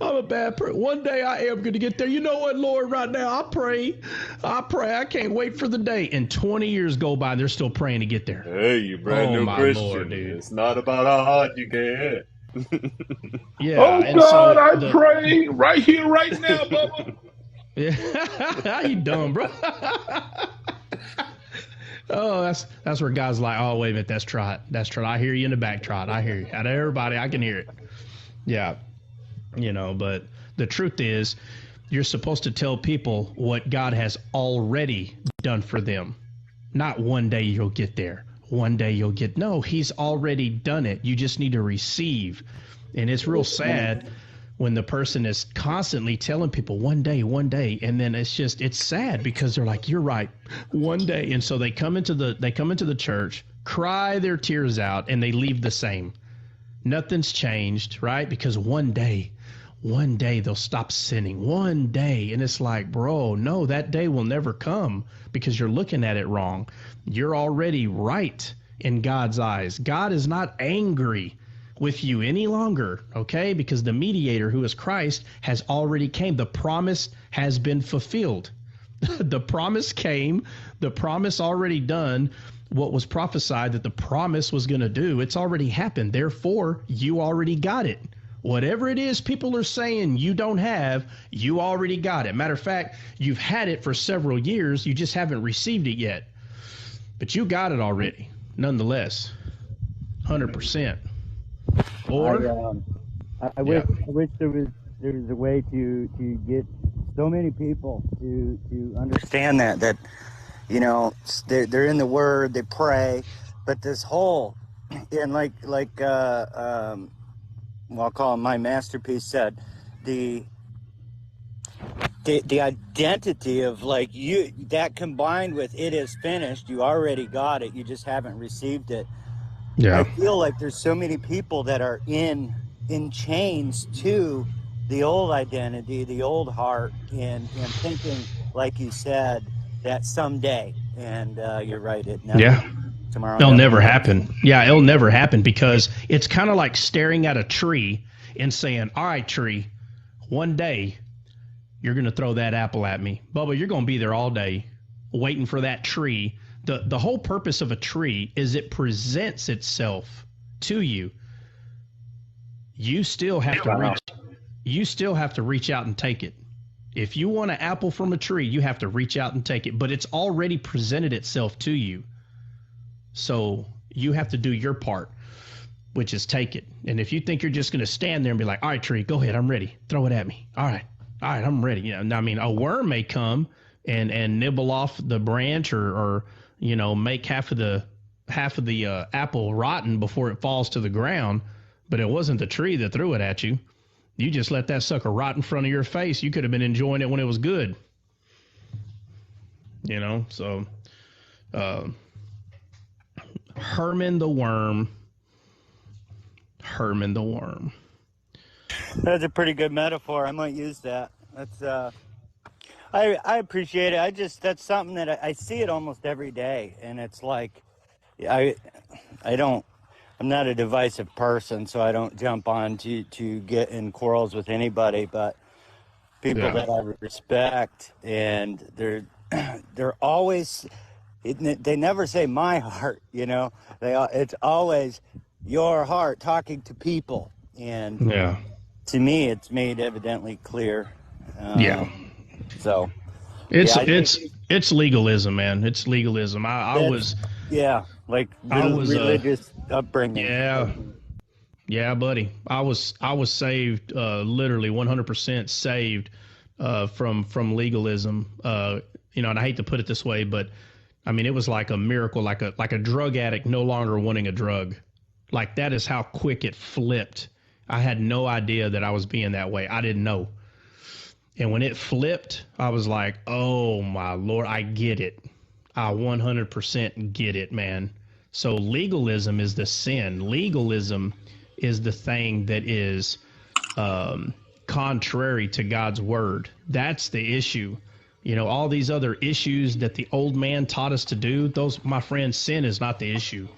I'm a bad person. One day I am going to get there. You know what, Lord? Right now, I pray. I can't wait for the day. And 20 years go by, and they're still praying to get there. Hey, you brand new Christian. Lord, dude. It's not about how hard you get. Yeah. Oh, and God, I pray right here, right now, Bubba. Yeah. You dumb, bro. Oh, that's where guys like, oh, wait a minute, that's trot. I hear you in the back, trot. I hear you. Out of everybody, I can hear it. Yeah. You know, but the truth is, you're supposed to tell people what God has already done for them. Not one day you'll get there. One day you'll get, no, he's already done it. You just need to receive. And it's real sad when the person is constantly telling people one day, and then it's sad because they're like, you're right, one day. And so they come into the church, cry their tears out, and they leave the same. Nothing's changed, right? Because one day they'll stop sinning. One day. And it's like, bro, no, that day will never come because you're looking at it wrong. You're already right in God's eyes. God is not angry with you any longer, okay? Because the mediator, who is Christ, has already came. The promise has been fulfilled. The promise came. The promise already done. What was prophesied that the promise was going to do, it's already happened. Therefore, you already got it. Whatever it is people are saying you don't have, you already got it. Matter of fact, you've had it for several years. You just haven't received it yet. But you got it already, nonetheless, 100%. Or I wish there was a way to get so many people to understand that they're in the Word, they pray, but this whole and I'll call it my masterpiece said, the identity of like you that combined with it is finished, you already got it, you just haven't received it. Yeah. I feel like there's so many people that are in chains to the old identity, the old heart, and thinking, like you said, that someday, and you're right, it never. Yeah. Tomorrow. It'll never happen. Yeah, it'll never happen because it's kind of like staring at a tree and saying, all right, tree, one day you're going to throw that apple at me. Bubba, you're going to be there all day waiting for that tree. The whole purpose of a tree is it presents itself to you. You still have to reach out and take it. If you want an apple from a tree, you have to reach out and take it, but it's already presented itself to you. So you have to do your part, which is take it. And if you think you're just going to stand there and be like, all right, tree, go ahead, I'm ready. Throw it at me. All right, I'm ready. You know, I mean, a worm may come and nibble off the branch or make half of the apple rotten before it falls to the ground. But it wasn't the tree that threw it at you. You just let that sucker rot in front of your face. You could have been enjoying it when it was good. So Herman the worm. That's a pretty good metaphor. I might use that. That's I appreciate it. That's something that I see it almost every day, and it's like I'm not a divisive person, so I don't jump on to get in quarrels with anybody, but people that I respect, and they're always, they never say my heart, it's always your heart talking to people, and to me it's made evidently clear. So it's legalism, man. It's legalism. I was religious upbringing. Yeah, buddy. I was saved, literally 100% saved from legalism. And I hate to put it this way, but I mean it was like a miracle, like a drug addict no longer wanting a drug. Like that is how quick it flipped. I had no idea that I was being that way. I didn't know. And when it flipped, I was like, oh my Lord, I get it. I 100% get it, man. So legalism is the sin. Legalism is the thing that is contrary to God's word. That's the issue. All these other issues that the old man taught us to do, those, my friend, sin is not the issue.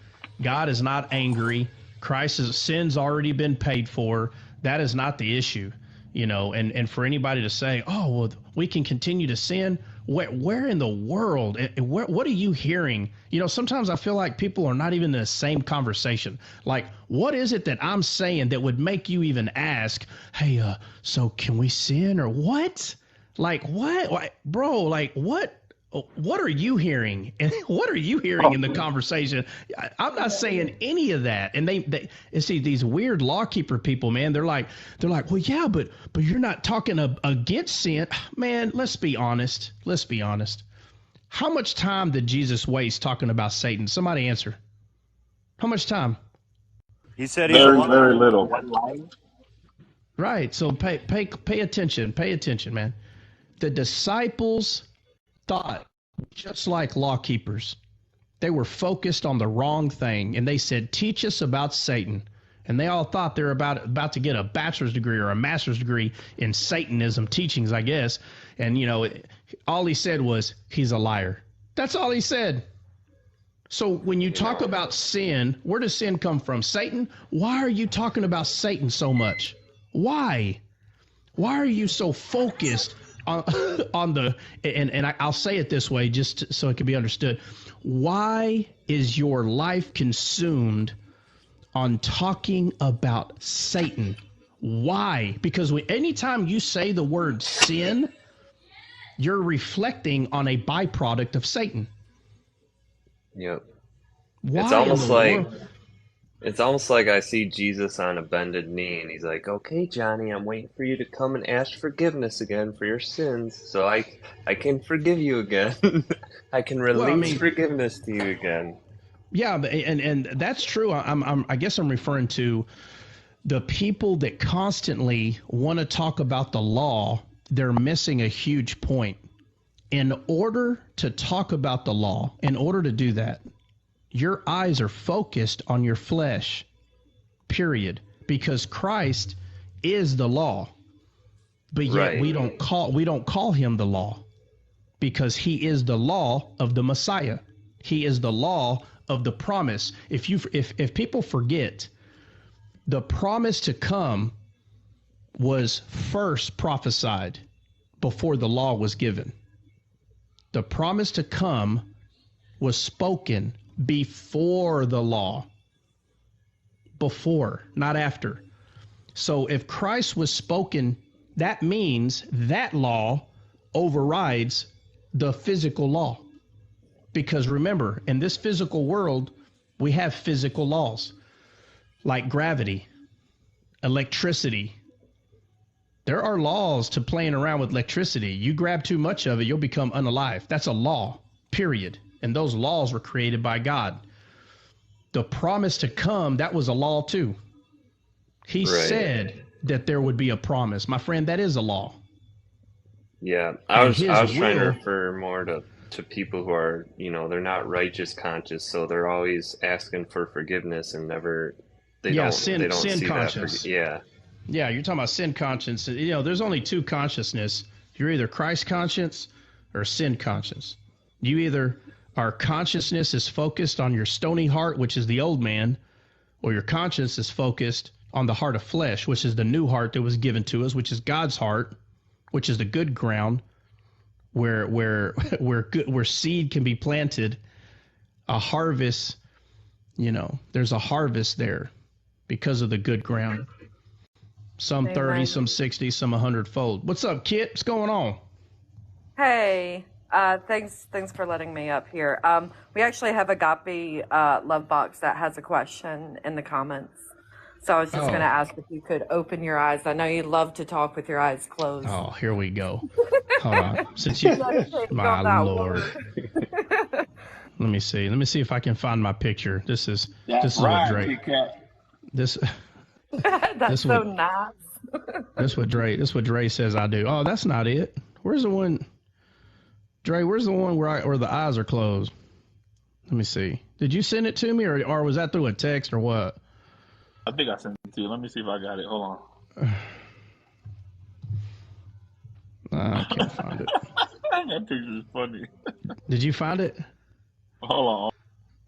God is not angry. Christ's sin's already been paid for. That is not the issue. And for anybody to say, oh, well, we can continue to sin. Where in the world? What are you hearing? Sometimes I feel like people are not even in the same conversation. Like, what is it that I'm saying that would make you even ask, hey, so can we sin or what? Like, what? Like, bro, like, what? What are you hearing? And what are you hearing in the conversation? I'm not saying any of that. And they see these weird lawkeeper people, man. They're like, well, yeah, but you're not talking against sin, man. Let's be honest. How much time did Jesus waste talking about Satan? Somebody answer. How much time? He said very little. Right. So pay attention. Pay attention, man. The disciples thought just like lawkeepers. They were focused on the wrong thing, and they said, teach us about Satan. And they all thought they were about to get a bachelor's degree or a master's degree in Satanism teachings, I guess. And, all he said was, he's a liar. That's all he said. So when you talk about sin, where does sin come from? Satan? Why are you talking about Satan so much? Why? Why are you so focused on the, and I'll say it this way just so it can be understood. Why is your life consumed on talking about Satan? Why? Because anytime you say the word sin, you're reflecting on a byproduct of Satan. Yep. Why it's almost like world? It's almost like I see Jesus on a bended knee, and he's like, "Okay, Johnny, I'm waiting for you to come and ask forgiveness again for your sins, so I can forgive you again. I can Well, I release mean, forgiveness to you again." yeah, and that's true. I guess I'm referring to the people that constantly want to talk about the law. They're missing a huge point. In order to talk about the law, in order to do that, your eyes are focused on your flesh, period, because Christ is the law. But yet Right. we don't call him the law, because he is the law of the Messiah. He is the law of the promise. If people forget, the promise to come was first prophesied before the law was given. The promise to come was spoken before the law. Before, not after. So if Christ was spoken, that means that law overrides the physical law. Because remember, in this physical world, we have physical laws like gravity, electricity. There are laws to playing around with electricity. You grab too much of it, you'll become unalive. That's a law, period. And those laws were created by God. The promise to come, that was a law too. He Right. said that there would be a promise. My friend, that is a law. Yeah, And I was his trying to will, refer more to people who are, they're not righteous conscious, so they're always asking for forgiveness and never they yeah, don't they don't sin see that conscious. yeah. Yeah, you're talking about sin conscience. There's only two consciousness. You're either Christ conscience or sin conscience. You either our consciousness is focused on your stony heart, which is the old man, or your conscience is focused on the heart of flesh, which is the new heart that was given to us, which is God's heart, which is the good ground where seed can be planted, a harvest, there's a harvest there because of the good ground. Some 30, some 60, some 100-fold. What's up, Kit? What's going on? Hey, thanks for letting me up here. We actually have Agape Love Box that has a question in the comments. So I was just going to ask if you could open your eyes. I know you love to talk with your eyes closed. Oh, here we go. Hold on. Since you, my Lord. Let me see. Let me see if I can find my picture. This is what Drake. This That's so nice. This what Dre says I do. Oh, that's not it. Where's the one? Dre, where's the one where the eyes are closed? Let me see. Did you send it to me or was that through a text or what? I think I sent it to you. Let me see if I got it. Hold on. I can't find it. That picture is funny. Did you find it? Hold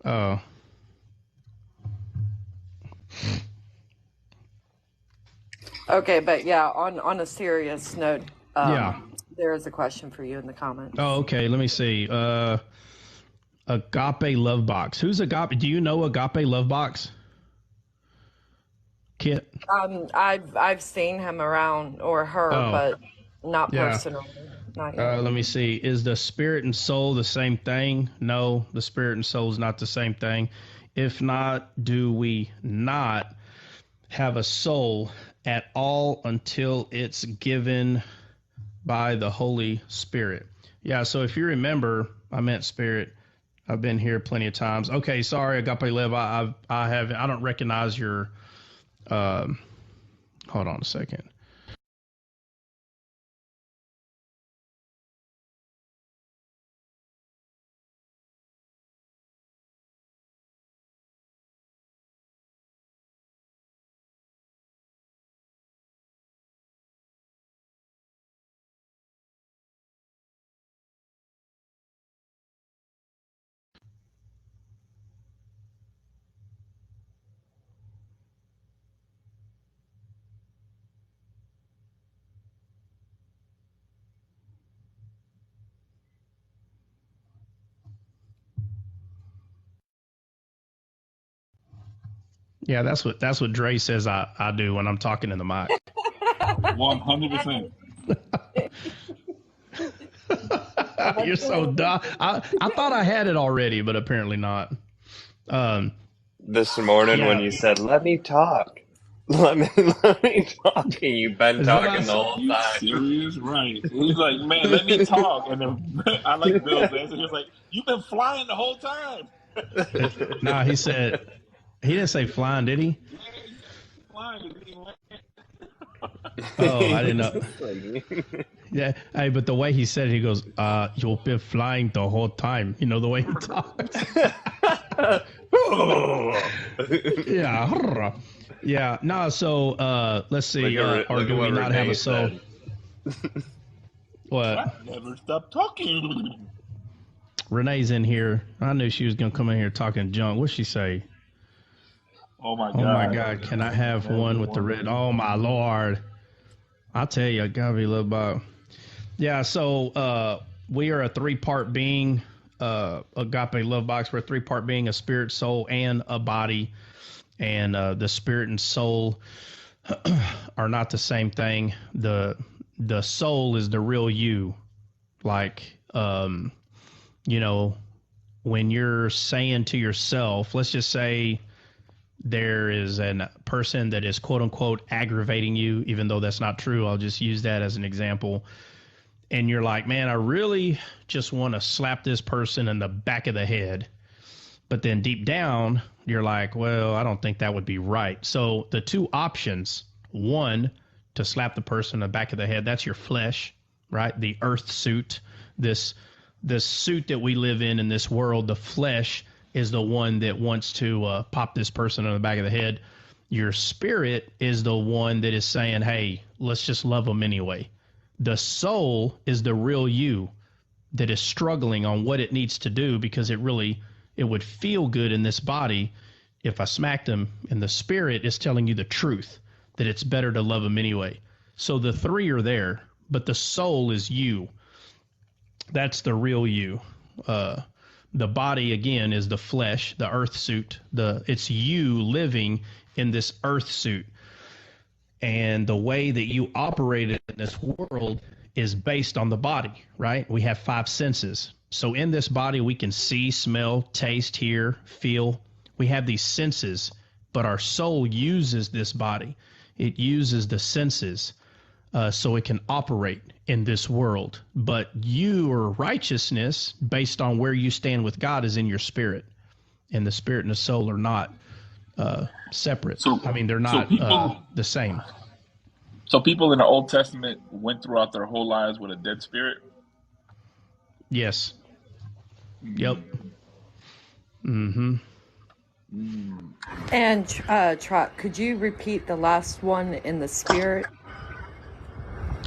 on. Oh. Okay, but yeah, on a serious note, yeah, there is a question for you in the comments. Oh, okay. Let me see. Agape Love Box. Who's Agape? Do you know Agape Love Box? Kit? I've seen him around or her, but not personally. Not yet. Let me see. Is the spirit and soul the same thing? No, the spirit and soul is not the same thing. If not, do we not have a soul at all until it's given by the Holy Spirit? Yeah, so if you remember, I meant spirit. I've been here plenty of times. Okay, sorry, Agape Lev. I don't recognize your. Hold on a second. Yeah, that's what Dre says I do when I'm talking in the mic. 100%. You're so dumb. I thought I had it already, but apparently not. this morning when Yeah. you said, "Let me talk, let me talk," and you've been Is that- I talking the said, whole you time. serious? Right. He's like, man, let me talk. And then I like Bill's answer. He was like, you've been flying the whole time. Nah, he said he didn't say flying, did he? Yeah, he said flying. He didn't land. Oh, I didn't know. It's like- Yeah, hey, but the way he said it, he goes, "You've been flying the whole time." You know the way he talks. Yeah, yeah. No, so let's see. Look Or at do we what not have Renee a soul? said. What? I never stop talking. Renee's in here. I knew she was gonna come in here talking junk. What'd she say? Oh my God. Oh my God! Can I have one with the red? Oh my Lord! I'll tell you, I gotta be a little bit. Yeah. So we are a three-part being. Agape Love Box. We're a three-part being: a spirit, soul, and a body. And the spirit and soul are not the same thing. The soul is the real you. Like you know, when you're saying to yourself, let's just say there is a person that is quote unquote aggravating you, even though that's not true. I'll just use that as an example. And you're like, man, I really just want to slap this person in the back of the head. But then deep down, you're like, well, I don't think that would be right. So the two options, one, to slap the person in the back of the head, that's your flesh, right? The earth suit, this suit that we live in this world, the flesh is the one that wants to pop this person on the back of the head. Your spirit is the one that is saying, hey, let's just love them anyway. The soul is the real you that is struggling on what it needs to do because it would feel good in this body if I smacked them. And the spirit is telling you the truth, that it's better to love them anyway. So the three are there, but the soul is you. That's the real you. The body, again, is the flesh, the earth suit. It's you living in this earth suit. And the way that you operate in this world is based on the body, right? We have five senses. So in this body, we can see, smell, taste, hear, feel. We have these senses, but our soul uses this body. It uses the senses so it can operate in this world. But your righteousness, based on where you stand with God, is in your spirit. And the spirit and the soul are not separate. They're not the same. So people in the Old Testament went throughout their whole lives with a dead spirit? Yes. Yep. Mm-hmm. And Trot, could you repeat the last one in the spirit?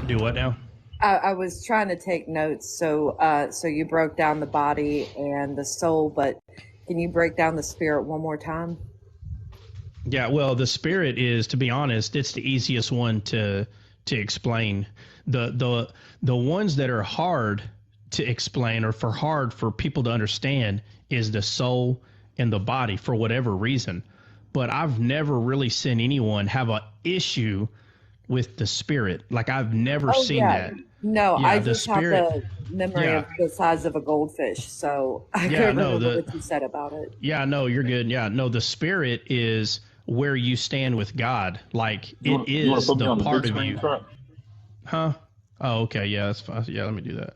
Do what now? I was trying to take notes, so you broke down the body and the soul, but can you break down the spirit one more time? Yeah, well, the spirit is, to be honest, it's the easiest one to explain. The ones that are hard to explain or hard for people to understand is the soul and the body for whatever reason. But I've never really seen anyone have an issue with the spirit. Like I've never seen that. No, Yeah, I the just spirit, have the memory of the size of a goldfish, so I couldn't remember what you said about it. Yeah, no, you're good. Yeah, no, the spirit is where you stand with God. Like it is the part of you. Huh? Oh, okay. Yeah, that's fine. Yeah, let me do that.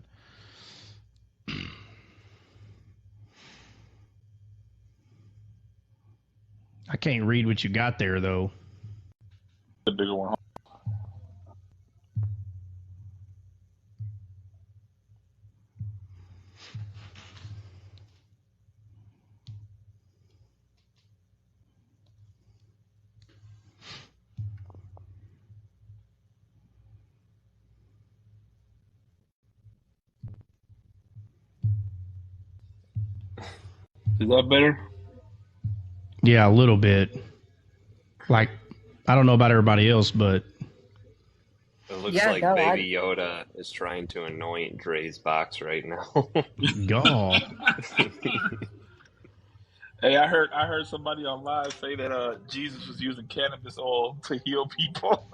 I can't read what you got there, though. The bigger one. Is that better? Yeah, a little bit. Like, I don't know about everybody else, but It looks like Baby Yoda is trying to anoint Dre's box right now. God. Hey, I heard somebody on live say that Jesus was using cannabis oil to heal people.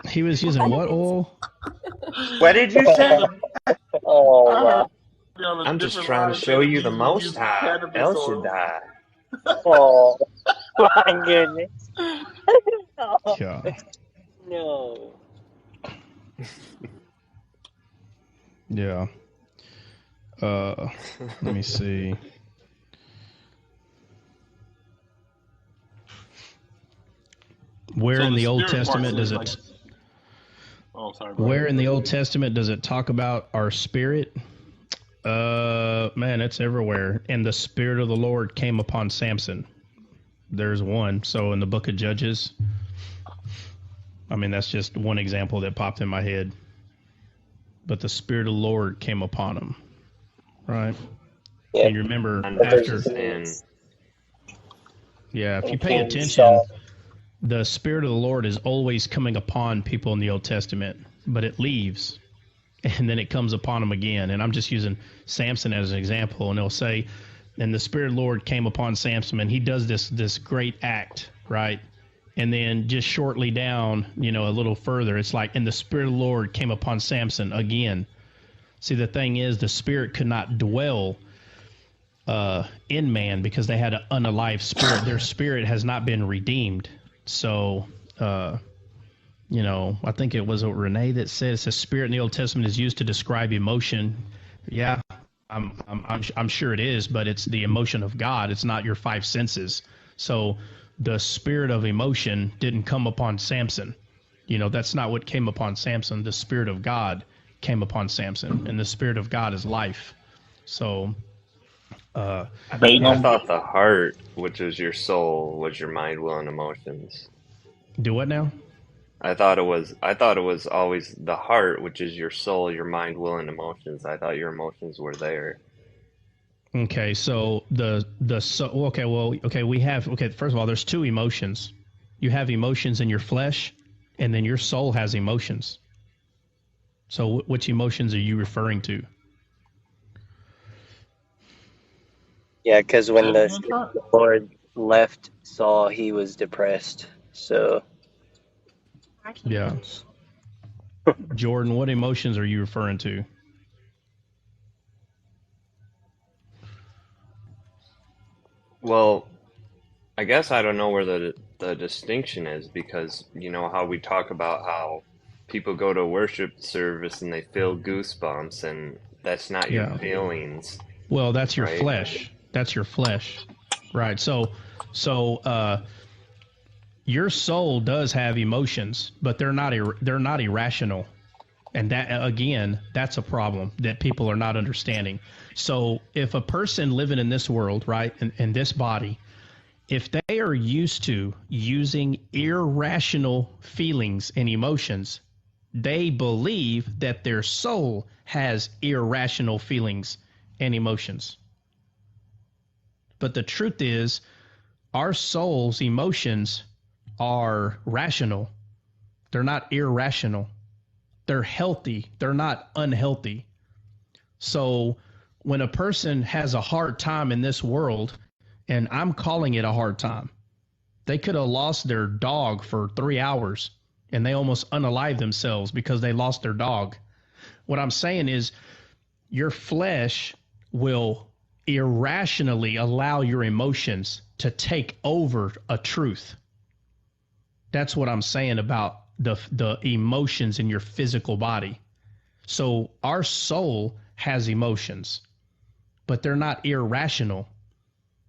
He was using what oil? What did you say? Oh, wow. I'm just trying to show you the Most High, El Shaddai. Oh, my goodness. Oh, Yeah. no. Yeah. Let me see. Where So in the Old spirit part Testament does says, like, it? oh, sorry, go Where ahead. in the Old Testament does it talk about our spirit? Man, it's everywhere. And the Spirit of the Lord came upon Samson. There's one. So in the book of Judges, I mean, that's just one example that popped in my head. But the Spirit of the Lord came upon him, right? Yeah. And you remember And after, yeah, if you pay King attention, Saul. the Spirit of the Lord is always coming upon people in the Old Testament, but it leaves and then it comes upon them again. And I'm just using Samson as an example. And it'll say, and the Spirit of the Lord came upon Samson, and he does this great act, right? And then just shortly down, a little further, it's like, and the Spirit of the Lord came upon Samson again. See, the thing is, the Spirit could not dwell in man because they had an unalive spirit. Their spirit has not been redeemed. So, I think it was Renee that said it's a spirit in the Old Testament is used to describe emotion. Yeah, I'm sure it is, but it's the emotion of God. It's not your five senses. So the spirit of emotion didn't come upon Samson. That's not what came upon Samson. The Spirit of God came upon Samson, and the Spirit of God is life. So, I thought the heart, which is your soul, was your mind, will, and emotions. do what now? I thought it was always the heart, which is your soul, your mind, will, and emotions. I thought your emotions were there. Okay, so first of all, there's two emotions. You have emotions in your flesh, and then your soul has emotions. So which emotions are you referring to? Yeah, because when the Lord left Saul, he was depressed. So. Yeah. Jordan, what emotions are you referring to? Well, I guess I don't know where the distinction is, because you know how we talk about how people go to a worship service and they feel goosebumps, and that's not your feelings. Well, that's your right? flesh. That's your flesh. Right. So your soul does have emotions, but they're not irrational. And that, again, that's a problem that people are not understanding. So if a person living in this world, right, in this body, if they are used to using irrational feelings and emotions, they believe that their soul has irrational feelings and emotions. But the truth is, our soul's emotions are rational. They're not irrational. They're healthy. They're not unhealthy. So when a person has a hard time in this world, and I'm calling it a hard time, they could have lost their dog for 3 hours and they almost unalive themselves because they lost their dog. What I'm saying is your flesh will irrationally allow your emotions to take over a truth. That's what I'm saying about the emotions in your physical body. So our soul has emotions, but they're not irrational.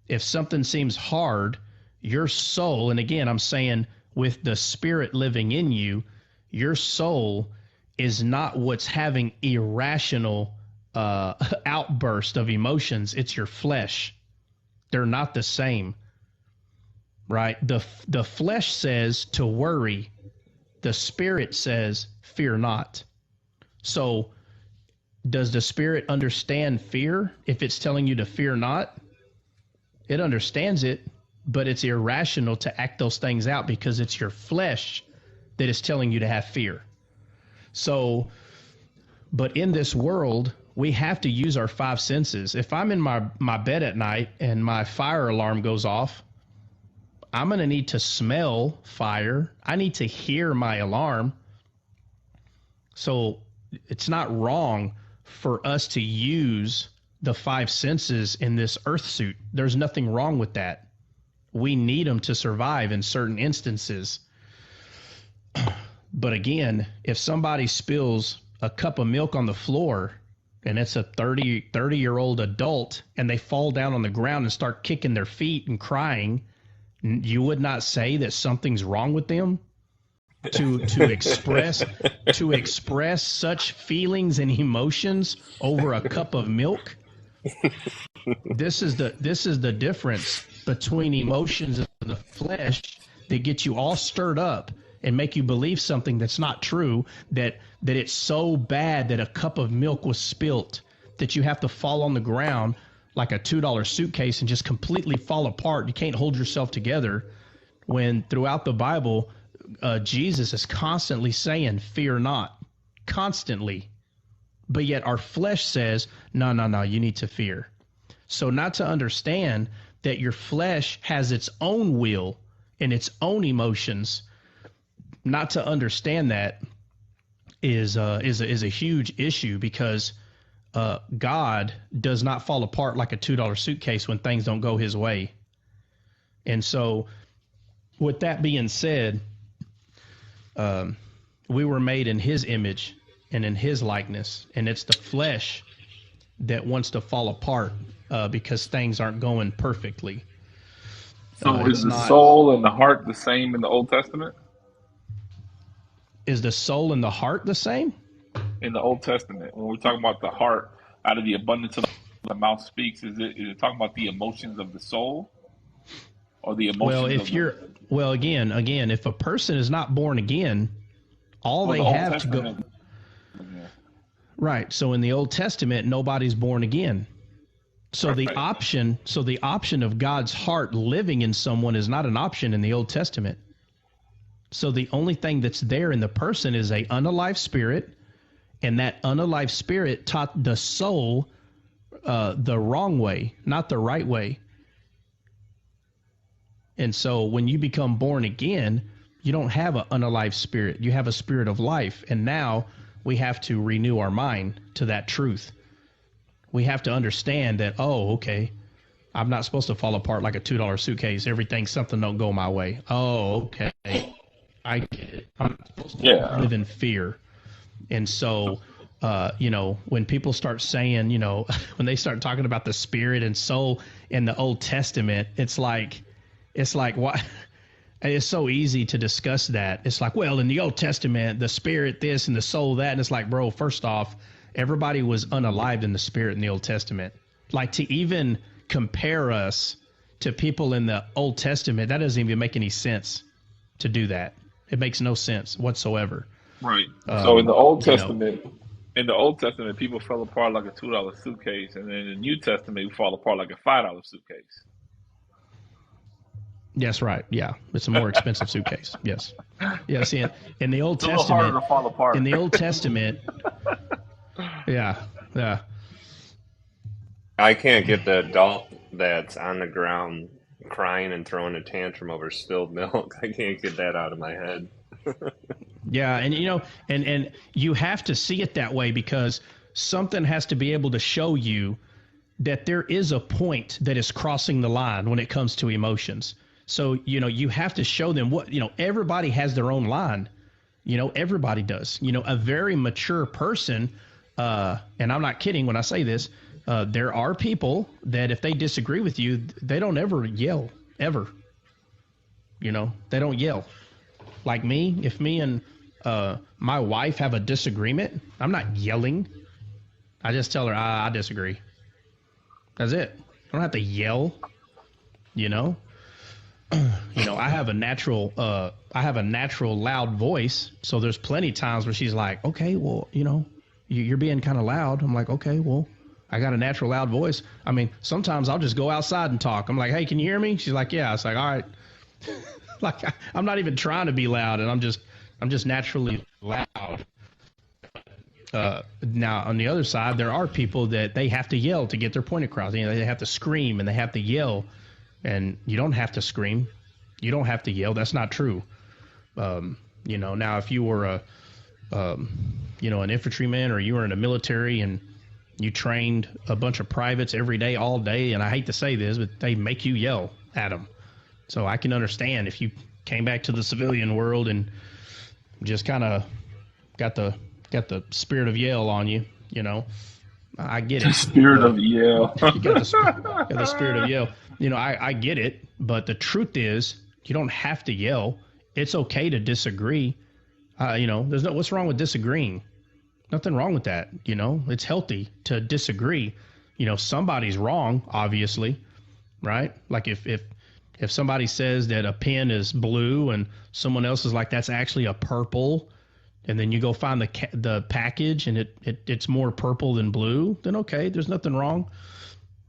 If something seems hard, your soul, and again, I'm saying with the Spirit living in you, your soul is not what's having irrational outburst of emotions. It's your flesh. They're not the same, right? The flesh says to worry. The Spirit says, fear not. So does the Spirit understand fear if it's telling you to fear not? It understands it, but it's irrational to act those things out because it's your flesh that is telling you to have fear. So, but in this world, we have to use our five senses. If I'm in my bed at night and my fire alarm goes off, I'm going to need to smell fire. I need to hear my alarm. So it's not wrong for us to use the five senses in this earth suit. There's nothing wrong with that. We need them to survive in certain instances. But again, if somebody spills a cup of milk on the floor and it's a 30-year-old adult and they fall down on the ground and start kicking their feet and crying, you would not say that something's wrong with them to express such feelings and emotions over a cup of milk. This is the difference between emotions of the flesh that get you all stirred up and make you believe something that's not true, that it's so bad that a cup of milk was spilt that you have to fall on the ground like a $2 suitcase and just completely fall apart. You can't hold yourself together, when throughout the Bible, Jesus is constantly saying, fear not, constantly. But yet our flesh says, no, you need to fear. So not to understand that your flesh has its own will and its own emotions, not to understand that is a huge issue, because God does not fall apart like a $2 suitcase when things don't go his way. And so with that being said, we were made in his image and in his likeness, and it's the flesh that wants to fall apart because things aren't going perfectly. So is the soul and the heart the same in the Old Testament? Is the soul and the heart the same? In the Old Testament, when we're talking about the heart, out of the abundance of the mouth speaks, is it talking about the emotions of the soul, or the emotions? Again, if a person is not born again, they have to go. Right. So in the Old Testament, nobody's born again. So the option of God's heart living in someone is not an option in the Old Testament. So the only thing that's there in the person is a unalive spirit, and that unalive spirit taught the soul the wrong way, not the right way. And so when you become born again, you don't have an unalive spirit. You have a spirit of life. And now we have to renew our mind to that truth. We have to understand that, I'm not supposed to fall apart like a $2 suitcase. Something don't go my way. Okay. I get it. I'm not supposed to live in fear. And so, when people start saying, when they start talking about the spirit and soul in the Old Testament, it's like, what? It's so easy to discuss that. It's like, well, in the Old Testament, the spirit this and the soul that. And it's like, bro, first off, everybody was unalived in the spirit in the Old Testament. Like, to even compare us to people in the Old Testament, that doesn't even make any sense to do that. It makes no sense whatsoever. Right. So in the Old Testament, people fell apart like a $2 suitcase, and then in the New Testament, we fall apart like a $5 suitcase. Yes, right. Yeah, it's a more expensive suitcase. Yes. Yeah. See, in the Old Testament, harder to fall apart. In the Old Testament, yeah. I can't get the adult that's on the ground crying and throwing a tantrum over spilled milk. I can't get that out of my head. Yeah, and and you have to see it that way, because something has to be able to show you that there is a point that is crossing the line when it comes to emotions. So, you have to show them what, everybody has their own line. Everybody does. A very mature person, and I'm not kidding when I say this, there are people that if they disagree with you, they don't ever yell, ever. They don't yell. Like me, if me and my wife have a disagreement, I'm not yelling. I just tell her, I disagree. That's it. I don't have to yell. I have a natural loud voice. So there's plenty of times where she's like, okay, well, you're being kind of loud. I'm like, okay, well, I got a natural loud voice. I mean, sometimes I'll just go outside and talk. I'm like, hey, can you hear me? She's like, yeah. It's like, all right. Like, I'm not even trying to be loud, and I'm just naturally loud. Now, on the other side, there are people that they have to yell to get their point across. They have to scream and they have to yell, and you don't have to scream. You don't have to yell. That's not true. Now, if you were an infantryman, or you were in the military and you trained a bunch of privates every day, all day, and I hate to say this, but they make you yell at them. So I can understand if you came back to the civilian world and just kind of got the spirit of Yale on you, you know. I get it. The spirit of Yale. You got the spirit of Yale. You know, I get it, but the truth is, you don't have to yell. It's okay to disagree. You know, what's wrong with disagreeing? Nothing wrong with that. You know, it's healthy to disagree. You know, somebody's wrong, obviously, right? Like if somebody says that a pen is blue and someone else is like, that's actually a purple, and then you go find the package and it's more purple than blue, then okay, there's nothing wrong.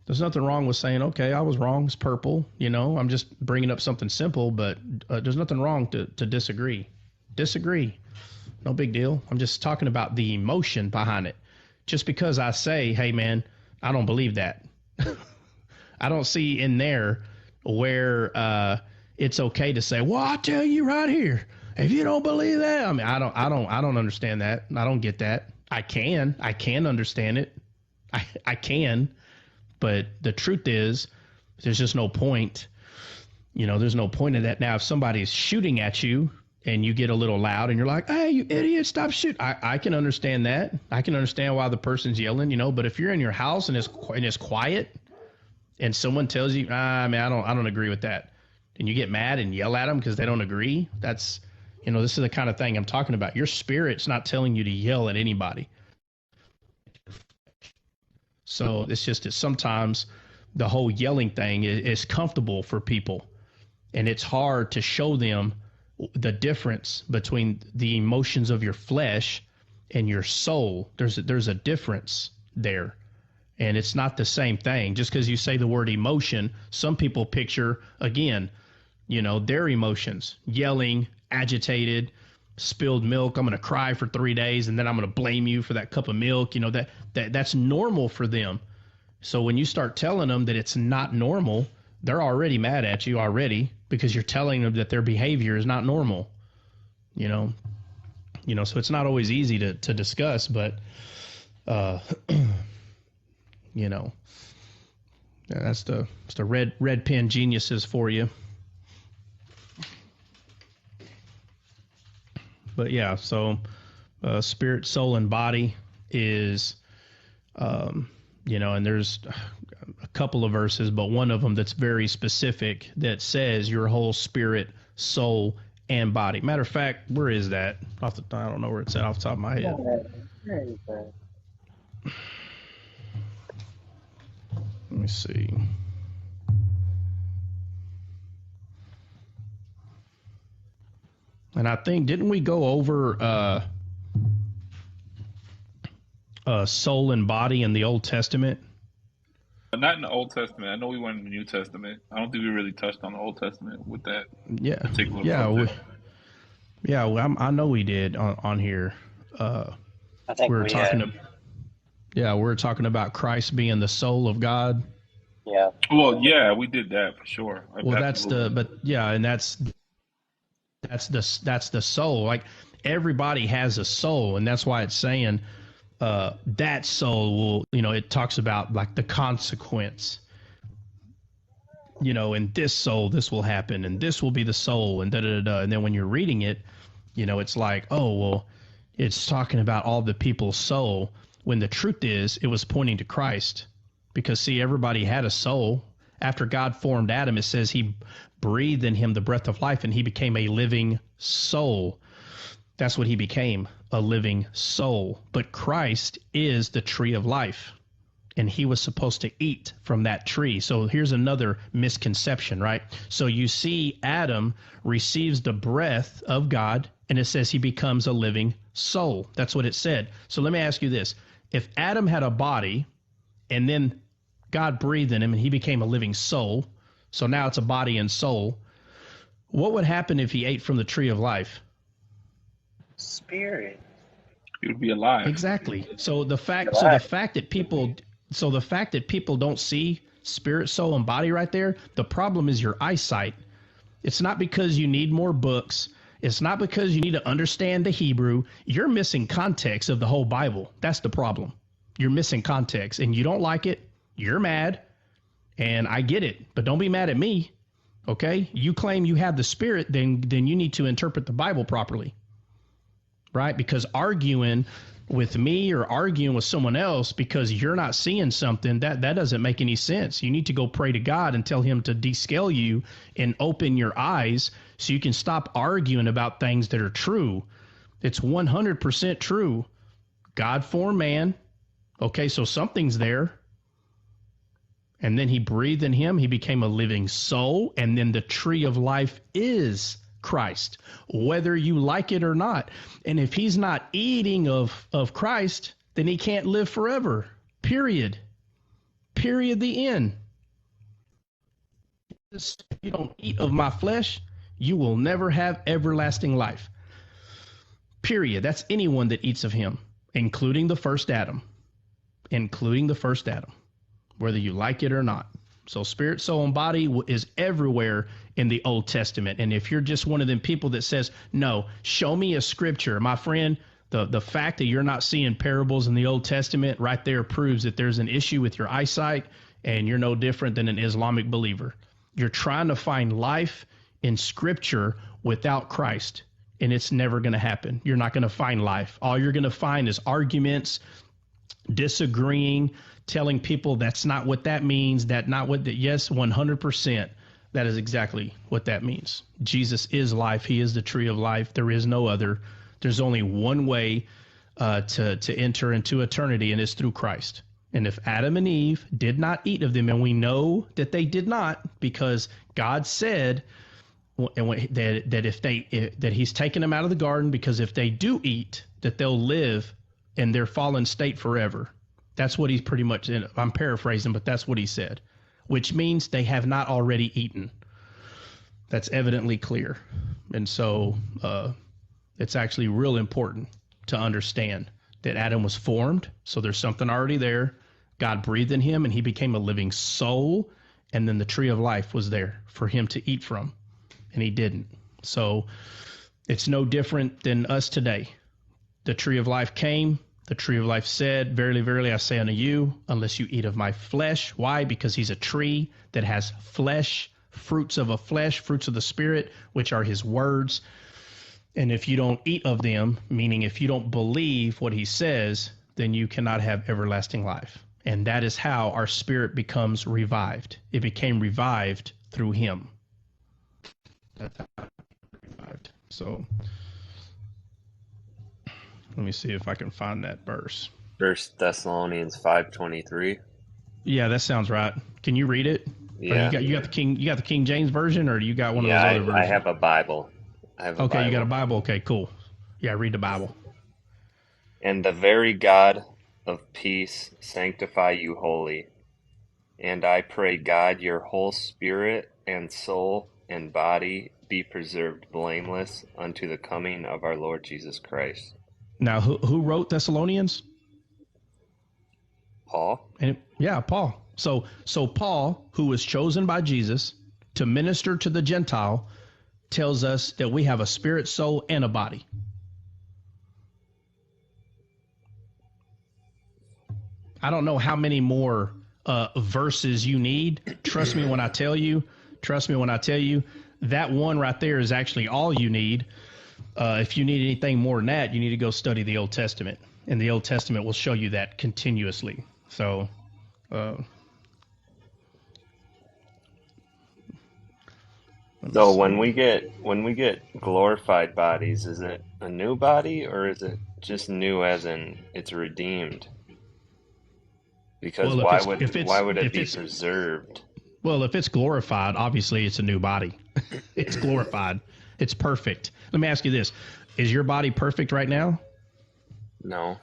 There's nothing wrong with saying, okay, I was wrong, it's purple. You know, I'm just bringing up something simple, but there's nothing wrong to disagree. Disagree. No big deal. I'm just talking about the emotion behind it. Just because I say, hey, man, I don't believe that. I don't see in there where it's okay to say, well, I tell you right here, if you don't believe that, I mean, I don't understand that. I don't get that. I can understand it. I can, but the truth is, there's just no point. You know, there's no point in that. Now, if somebody's shooting at you and you get a little loud and you're like, hey, you idiot, stop shooting. I can understand that. I can understand why the person's yelling, you know, but if you're in your house and it's quiet and someone tells you, I don't agree with that, and you get mad and yell at them because they don't agree, that's, you know, this is the kind of thing I'm talking about. Your spirit's not telling you to yell at anybody. So it's just that sometimes the whole yelling thing is comfortable for people, and it's hard to show them the difference between the emotions of your flesh and your soul. There's a difference there, and it's not the same thing. Just because you say the word emotion, some people picture, again, you know, their emotions, yelling, agitated, spilled milk. I'm going to cry for 3 days, and then I'm going to blame you for that cup of milk. You know, that's normal for them. So when you start telling them that it's not normal, they're already mad at you already, because you're telling them that their behavior is not normal. You know, so it's not always easy to discuss, but you know, that's the red pen geniuses for you. But yeah, so spirit, soul, and body is, you know, and there's a couple of verses, but one of them that's very specific that says your whole spirit, soul, and body. Matter of fact, where is that? I don't know where it's at off the top of my head. Let me see. And I think, didn't we go over soul and body in the Old Testament? Not in the Old Testament. I know we went in the New Testament. I don't think we really touched on the Old Testament with that particular subject. I know we did on here. I think we were talking. We were talking about Christ being the soul of God. Yeah. Well, yeah, we did that for sure. Well, that's the soul. Like, everybody has a soul, and that's why it's saying that soul will, you know, it talks about like the consequence, you know, in this soul this will happen, and this will be the soul, and and then when you're reading it, you know, it's like, oh, well, it's talking about all the people's soul, when the truth is it was pointing to Christ. Because see, everybody had a soul. After God formed Adam, it says he breathed in him the breath of life, and he became a living soul. That's what he became, a living soul. But Christ is the tree of life, and he was supposed to eat from that tree. So here's another misconception, right? So you see, Adam receives the breath of God, and it says he becomes a living soul. That's what it said. So let me ask you this. If Adam had a body, and then God breathed in him and he became a living soul, so now it's a body and soul, what would happen if he ate from the tree of life? Spirit. He would be alive. Exactly. So the fact that people don't see spirit, soul, and body right there, the problem is your eyesight. It's not because you need more books. It's not because you need to understand the Hebrew. You're missing context of the whole Bible. That's the problem. You're missing context, and you don't like it. You're mad, and I get it, but don't be mad at me. Okay? You claim you have the Spirit, then you need to interpret the Bible properly, right? Because arguing with me or arguing with someone else because you're not seeing something, that doesn't make any sense. You need to go pray to God and tell him to descale you and open your eyes so you can stop arguing about things that are true. It's 100% true. God formed man. Okay, so something's there. And then he breathed in him. He became a living soul. And then the tree of life is Christ, whether you like it or not. And if he's not eating of Christ, then he can't live forever. Period. Period. The end. If you don't eat of my flesh, you will never have everlasting life. Period. That's anyone that eats of him, including the first Adam. Including the first Adam, whether you like it or not. So spirit, soul, and body is everywhere in the Old Testament. And if you're just one of them people that says, no, show me a scripture, my friend, the fact that you're not seeing parables in the Old Testament right there proves that there's an issue with your eyesight, and you're no different than an Islamic believer. You're trying to find life in scripture without Christ, and it's never going to happen. You're not going to find life. All you're going to find is arguments, disagreeing, telling people that's not what that means, that not what that. Yes, 100%. That is exactly what that means. Jesus is life. He is the tree of life. There is no other. There's only one way to enter into eternity, and it's through Christ. And if Adam and Eve did not eat of them, and we know that they did not, because God said that he's taken them out of the garden, because if they do eat, that they'll live in their fallen state forever. That's what he's pretty much, I'm paraphrasing, but that's what he said, which means they have not already eaten. That's evidently clear. And so it's actually real important to understand that Adam was formed, so there's something already there. God breathed in him, and he became a living soul, and then the tree of life was there for him to eat from, and he didn't. So it's no different than us today. The tree of life came. The tree of life said, verily, verily, I say unto you, unless you eat of my flesh. Why? Because he's a tree that has flesh, fruits of a flesh, fruits of the Spirit, which are his words. And if you don't eat of them, meaning if you don't believe what he says, then you cannot have everlasting life. And that is how our spirit becomes revived. It became revived through him. That's how it revived. So let me see if I can find that verse. 1 Thessalonians 5:23. Yeah, that sounds right. Can you read it? Yeah. You got the King James version, or you got one of those other versions? I have a Bible. Okay, you got a Bible. Okay, cool. Yeah, read the Bible. And the very God of peace sanctify you wholly. And I pray God your whole spirit and soul and body be preserved blameless unto the coming of our Lord Jesus Christ. Now, who wrote Thessalonians? Paul. Paul. So Paul, who was chosen by Jesus to minister to the Gentile, tells us that we have a spirit, soul, and a body. I don't know how many more verses you need. Trust me when I tell you. That one right there is actually all you need. If you need anything more than that, you need to go study the Old Testament. And the Old Testament will show you that continuously. So, when we get glorified bodies, is it a new body, or is it just new as in it's redeemed? Because why would it be preserved? Well, if it's glorified, obviously it's a new body. It's glorified. It's perfect. Let me ask you this. Is your body perfect right now? No.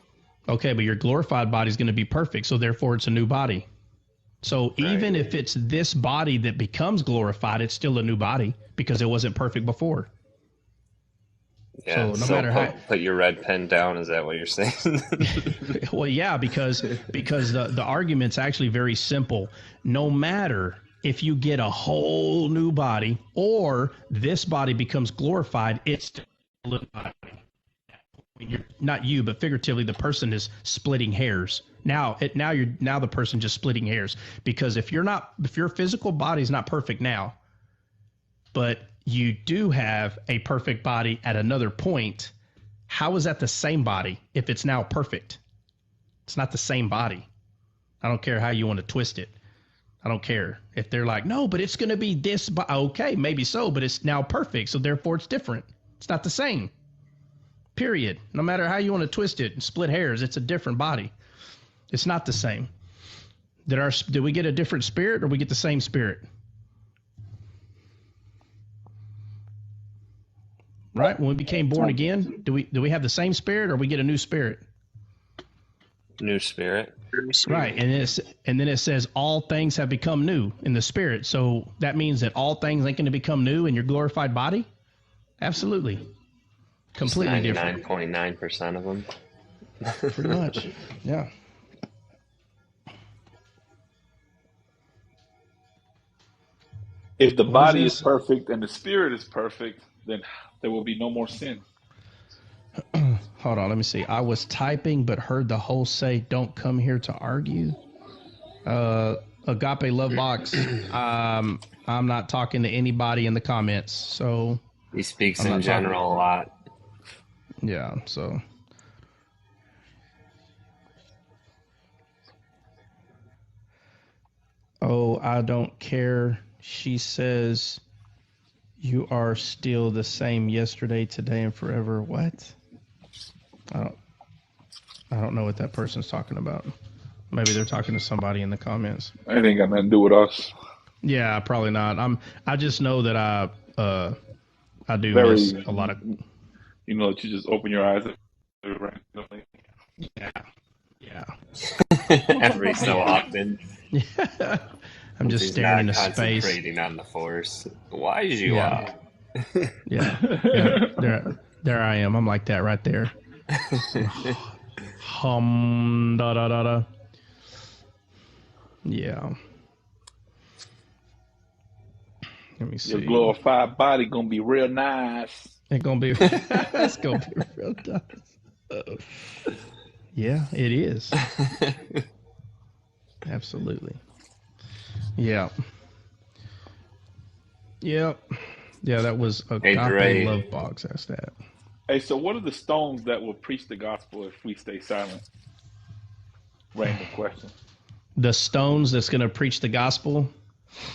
Okay, but your glorified body is going to be perfect, so therefore it's a new body. So even if it's this body that becomes glorified, it's still a new body because it wasn't perfect before. Yeah, so no matter put your red pen down. Is that what you're saying? Well, yeah, because the argument's actually very simple. No matter if you get a whole new body or this body becomes glorified, it's still a new body. Not you, but figuratively, the person is splitting hairs. Now the person just splitting hairs, because if your physical body is not perfect now, but you do have a perfect body at another point. How is that the same body if it's now perfect? It's not the same body. I don't care how you want to twist it. I don't care. If they're like, no, but it's going to be this. Okay, maybe so, but it's now perfect, so therefore it's different. It's not the same. Period. No matter how you want to twist it and split hairs, it's a different body. It's not the same. Did we get a different spirit or we get the same spirit? Right? When we became born again, do we have the same spirit or we get a new spirit? New spirit. Right. And then it says all things have become new in the spirit. So that means that all things ain't going to become new in your glorified body? Absolutely. Completely different. 99.9% of them. Pretty much. Yeah. If the What body is is this? perfect and the spirit is perfect, then there will be no more sin. Hold on, let me see. I was typing but heard the whole say, don't come here to argue. Agape Love Box, I'm not talking to anybody in the comments, so He speaks I'm in not general a lot. yeah, so. Oh, I don't care. She says you are still the same yesterday, today, and forever. What? I don't know what that person's talking about. Maybe they're talking to somebody in the comments. That ain't got nothing to do with us. Yeah, probably not. I just know that I do Very, miss a lot of. you know, that you just open your eyes randomly. Yeah. Every so often. I'm just He's staring not into space. concentrating on the force. Why is you Yeah. up? Yeah. There I am. I'm like that right there. Da da da da. Yeah. Let me see. Your glorified body gonna be real nice. It's gonna be. It's gonna be real nice. Yeah, it is. Absolutely. Yeah. Yep. Yeah, that was a Hey, Agape Dre. Love Box. That's that. Hey, so what are the stones that will preach the gospel if we stay silent? Random question. The stones that's gonna preach the gospel.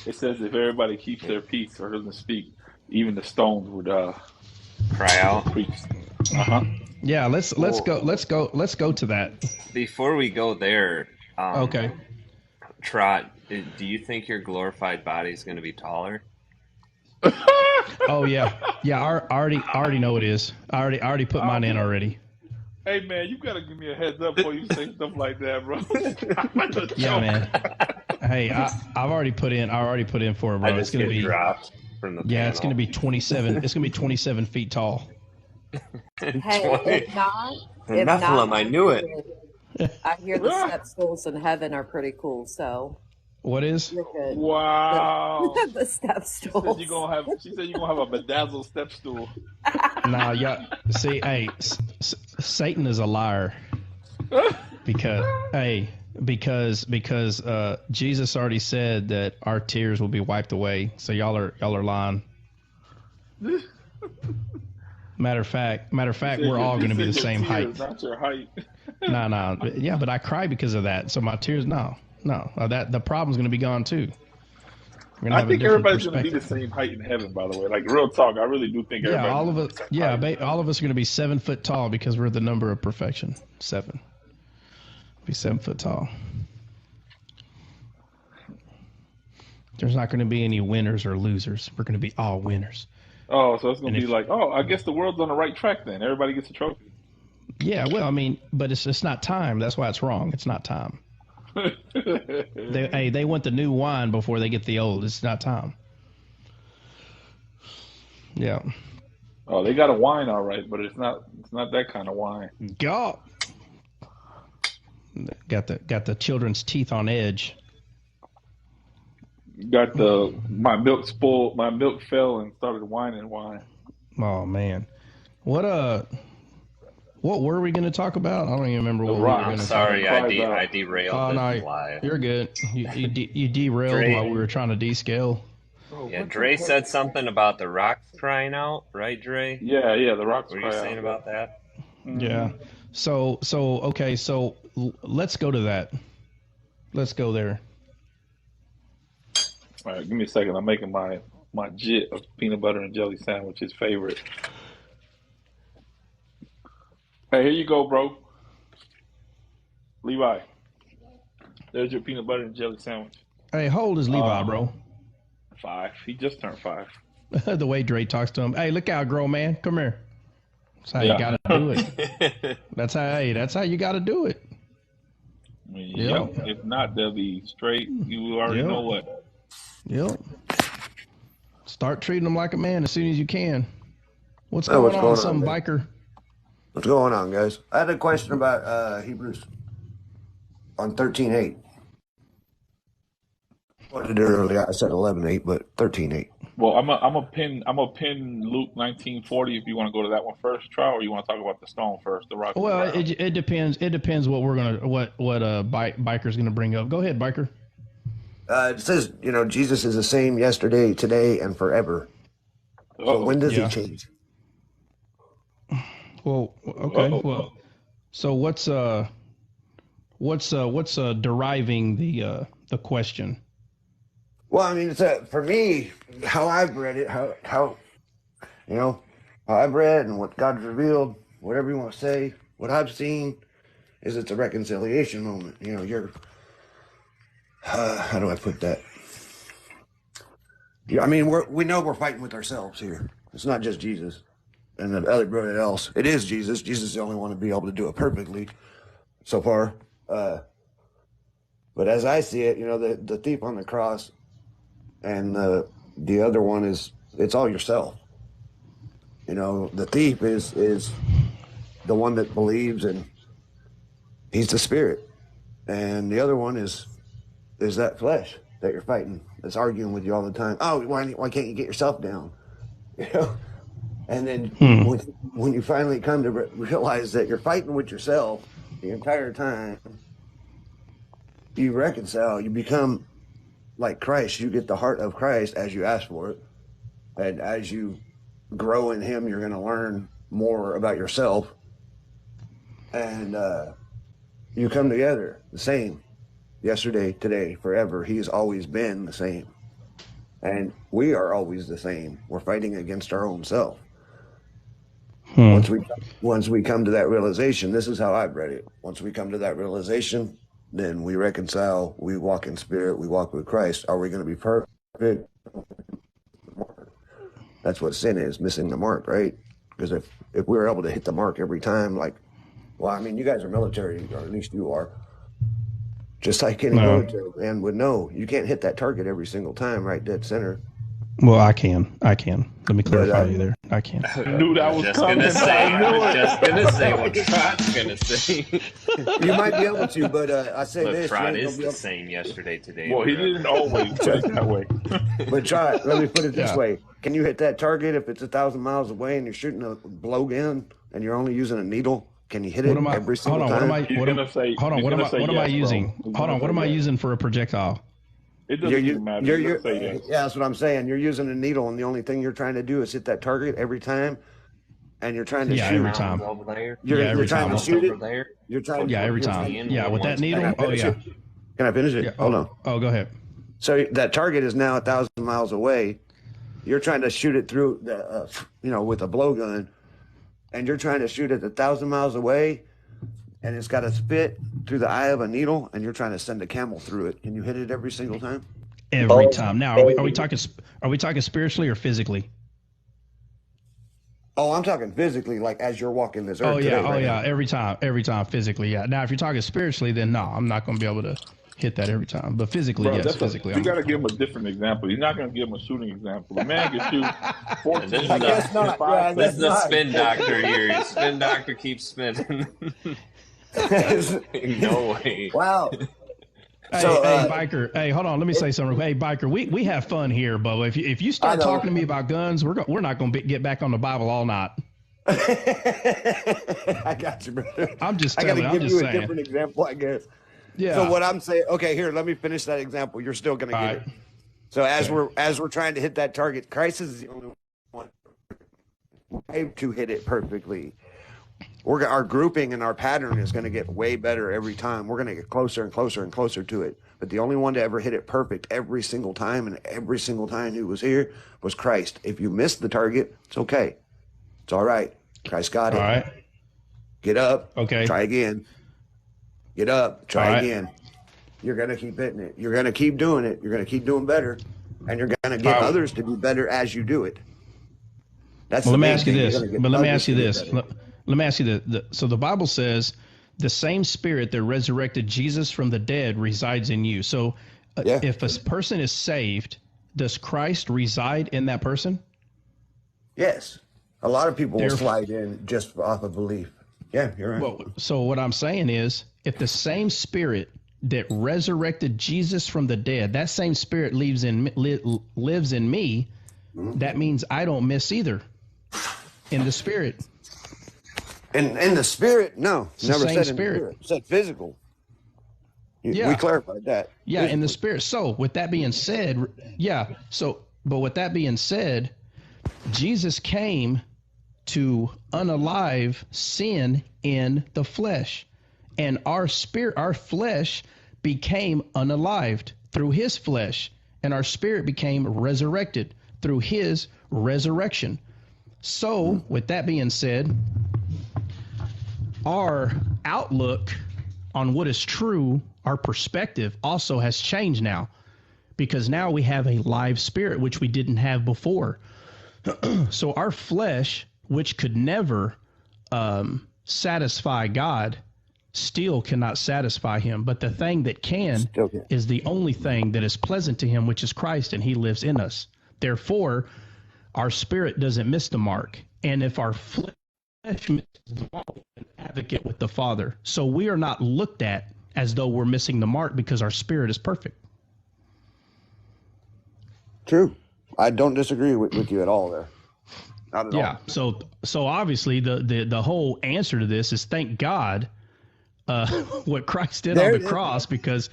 It says if everybody keeps their peace or doesn't speak, even the stones would Cry out. preach. Yeah, let's go to that. Before we go there, Okay. Trot, do you think your glorified body is going to be taller? Oh yeah. I already know it is. I already put mine in already. Hey man, you gotta give me a heads up before you say stuff like that, bro. Yeah, man. Hey, I've already put in. I already put in for it, bro. I It's just gonna get be. dropped from the Yeah, it's panel. gonna be 27. It's gonna be 27 feet tall. Hey, if not, Nephilim, I knew it. I hear the step stools in heaven are pretty cool, so What is? you're good. Wow. The step She stools. said you're gonna have a bedazzled step stool. Nah, yeah. See, hey, Satan is a liar. Because Jesus already said that our tears will be wiped away. So y'all are lying. Matter of fact, we're all going to be the same height. Not your height. No. Yeah, but I cry because of that. So my tears, no. That the problem's going to be gone too. We're gonna I have think a different everybody's gonna be the perspective. same height in heaven. By the way, like real talk, I really do think. Yeah, all of us. Height. Yeah, all of us are going to be 7 foot tall because we're the number of perfection. 7. Be 7 foot tall. There's not going to be any winners or losers. We're going to be all winners. Oh, so it's gonna And be like, I guess the world's on the right track then. Everybody gets a trophy. Yeah, well, I mean, but it's not time. That's why it's wrong. It's not time. They want the new wine before they get the old. It's not time. Yeah. Oh, they got a wine, all right, but it's not that kind of wine. Go. Got the children's teeth on edge. Got my milk fell and started whining wine. Oh man, what were we going to talk about? I don't even remember what we were Rock. going to talk Sorry, about. I derailed Oh this no, live. you're good. You derailed Great. while we were trying to descale. Bro, Yeah, what the Dre heck? said something about the rocks crying out, right, Dre? Yeah, the rocks What are you cry saying out. about that? Yeah. So okay. So let's go to that. Let's go there. All right, give me a second. I'm making my jit of peanut butter and jelly sandwich his favorite. Hey, here you go, bro. Levi, there's your peanut butter and jelly sandwich. Hey, how old is Levi, bro? 5. He just turned 5. The way Dre talks to him. Hey, look out, grown man. Come here. That's how you Yeah. gotta do it. That's how you gotta do it. Yep. If not, they'll be straight. You already know what. Yep. Start treating them like a man as soon as you can. What's going on, some biker? What's going on, guys? I had a question about Hebrews on 13:8. What did earlier? I said 11:8, but 13:8. Well, I'm a pin Luke 19:40 if you want to go to that one first, Trout, or you want to talk about the stone first, the rock. Well, it depends. It depends what we're gonna what biker's gonna bring up. Go ahead, biker. It says, Jesus is the same yesterday, today, and forever. So when does he change? Well, okay. Well, so what's deriving the question? Well, I mean, it's for me, how I've read it, how I've read and what God's revealed, whatever you want to say, what I've seen is it's a reconciliation moment. You're, how do I put that? Yeah, I mean, we know we're fighting with ourselves here. It's not just Jesus and everybody else. It is Jesus. Jesus is the only one to be able to do it perfectly so far. But as I see it, the thief on the cross and the other one it's all yourself. The thief is the one that believes, and he's the spirit, and the other one is that flesh that you're fighting, that's arguing with you all the time. Oh, why can't you get yourself down? And then when you finally come to realize that you're fighting with yourself the entire time, you reconcile, you become like Christ. You get the heart of Christ as you ask for it. And as you grow in him, you're going to learn more about yourself. And you come together the same. Yesterday, today, forever. He's always been the same. And we are always the same. We're fighting against our own self. Once we come to that realization, this is how I've read it. Once we come to that realization, then we reconcile, we walk in spirit, we walk with Christ. Are we going to be perfect? That's what sin is, missing the mark, right? Because if we were able to hit the mark every time, you guys are military, or at least you are. Just like any military man would know, you can't hit that target every single time, right dead center. Well, I can. Let me clarify you there. I can. I knew that was coming. I was just gonna say what Trot's gonna say. You might be able to, but I say Look, this. Trot is the same yesterday, today. Well, he didn't always put it that way. But Trot, let me put it this way. Can you hit that target if it's 1,000 miles away and you're shooting a blowgun and you're only using a needle? Can you hit it every single time? What am I using? Hold on, what am I using for a projectile? It doesn't even matter. Yeah, that's what I'm saying. You're using a needle, and the only thing you're trying to do is hit that target every time, and you're trying to shoot every time. You're trying to shoot it. You're trying. Yeah, every time. Yeah, with that needle. Oh yeah. Can I finish it? Yeah. Hold on. Oh, go ahead. So that target is now 1,000 miles away. You're trying to shoot it through the, with a blowgun, and you're trying to shoot it 1,000 miles away, and it's got to spit through the eye of a needle, and you're trying to send a camel through it. Can you hit it every single time? Every time. Now, are we talking spiritually or physically? Oh, I'm talking physically, like as you're walking this earth. Every time physically. Yeah. Now, if you're talking spiritually, then no, I'm not going to be able to hit that every time. But physically, yes, physically. You got to give him a different example. You're not going to give him a shooting example. The man can shoot 14. I guess not. Yeah, this is the spin doctor here. Spin doctor keeps spinning. No way. Wow. Hey, biker. Hey, hold on. Let me say something. Hey, biker. We have fun here, Bubba. If you start talking to me about guns, we're not going to get back on the Bible all night. I got you, brother. I'm just saying. A different example, I guess. Yeah. So what I'm saying, okay, here, let me finish that example. You're still going to get it. So as we're trying to hit that target, Christ is the only one to hit it perfectly. Our grouping and our pattern is going to get way better every time. We're going to get closer and closer and closer to it. But the only one to ever hit it perfect every single time, and every single time he was here, was Christ. If you missed the target, it's okay. It's all right. Christ got it. All right. Get up. Okay. Try again. Get up. Try again. You're going to keep hitting it. You're going to keep doing it. You're going to keep doing better. And you're going to get others to do better as you do it. That's well, let me ask you this. But let me ask you this. Let me ask you this. So the Bible says the same spirit that resurrected Jesus from the dead resides in you. So if a person is saved, does Christ reside in that person? Yes. A lot of people will slide in just off of belief. Yeah, you're right. Well, so what I'm saying is, if the same spirit that resurrected Jesus from the dead, that same spirit lives in me, that means I don't miss either in the spirit. In the spirit, no. It's never said spirit. In the spirit. It said physical. We clarified that. Yeah, physically. In the spirit. So with that being said, but with that being said, Jesus came to unalive sin in the flesh. And our flesh became unalived through his flesh. And our spirit became resurrected through his resurrection. So with that being said, our outlook on what is true, our perspective also has changed now, because now we have a live spirit, which we didn't have before. So our flesh, which could never satisfy God, still cannot satisfy him. But the thing that can is the only thing that is pleasant to him, which is Christ, and he lives in us. Therefore, our spirit doesn't miss the mark. And if our flesh misses the mark, an advocate with the Father. So we are not looked at as though we're missing the mark, because our spirit is perfect. True. I don't disagree with you at all there. Not at all. So obviously the whole answer to this is thank God what Christ did on the cross, because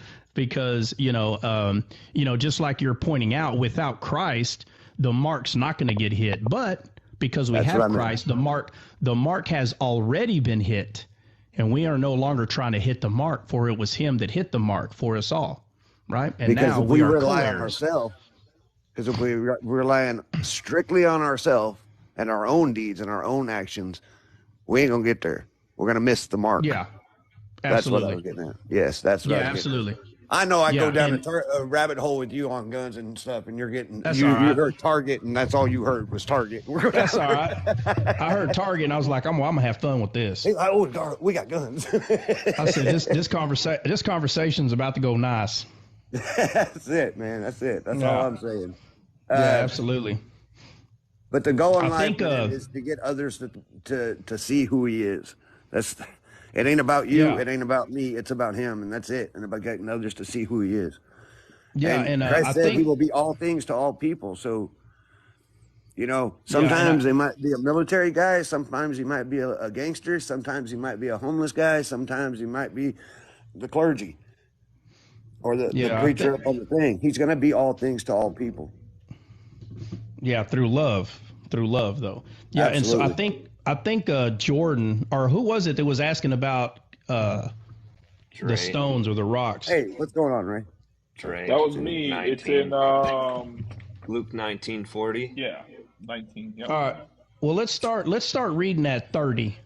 just like you're pointing out, without Christ, the mark's not going to get hit. But because we have Christ, the mark has already been hit, and we are no longer trying to hit the mark, for it was him that hit the mark for us all, right? And because now if we rely on ourselves, because if we rely strictly on ourselves and our own deeds and our own actions, we ain't gonna get there. We're gonna miss the mark. Yeah, absolutely. That's what I was getting at. Yes, that's what I was absolutely. Getting at. I know I go down a rabbit hole with you on guns and stuff, and you're getting you heard target, and that's all you heard was target. That's all right. I heard target, and I was like, I'm gonna have fun with this. Hey, oh, we got guns. I said this conversation's about to go nice. That's it, man. That's it. That's all I'm saying. Yeah, absolutely. But the goal in life is to get others to see who he is. It ain't about you. Yeah. It ain't about me. It's about him, and that's it. And about getting others to see who he is. Yeah, and Christ said he will be all things to all people. So, sometimes they might be a military guy. Sometimes he might be a gangster. Sometimes he might be a homeless guy. Sometimes he might be the clergy or the preacher on the thing. He's going to be all things to all people. Yeah, through love, though. Yeah, absolutely. And so I think Jordan, or who was it that was asking about the stones or the rocks? Hey, what's going on, Ray? That was me. 19, it's in Luke 19:40. Yeah, 19. Yep. All right. Well, let's start reading at 30.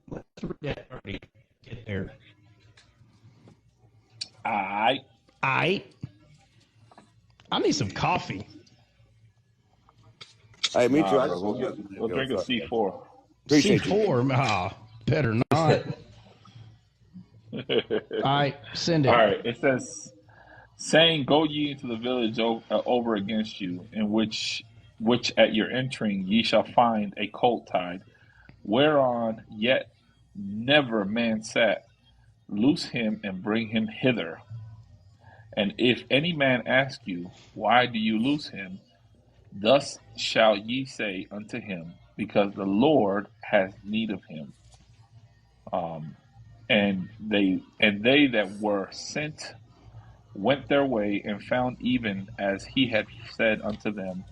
Let's read that 30. Get there. I need some coffee. Hey, me too. We'll drink a C4. C4? Better not. All right, send it. All right, it says, saying, go ye into the village over against you, in which at your entering ye shall find a colt tied, whereon yet never man sat. Loose him and bring him hither. And if any man ask you, why do you loose him? Thus shall ye say unto him, because the Lord has need of him. And they that were sent went their way, and found even as he had said unto them.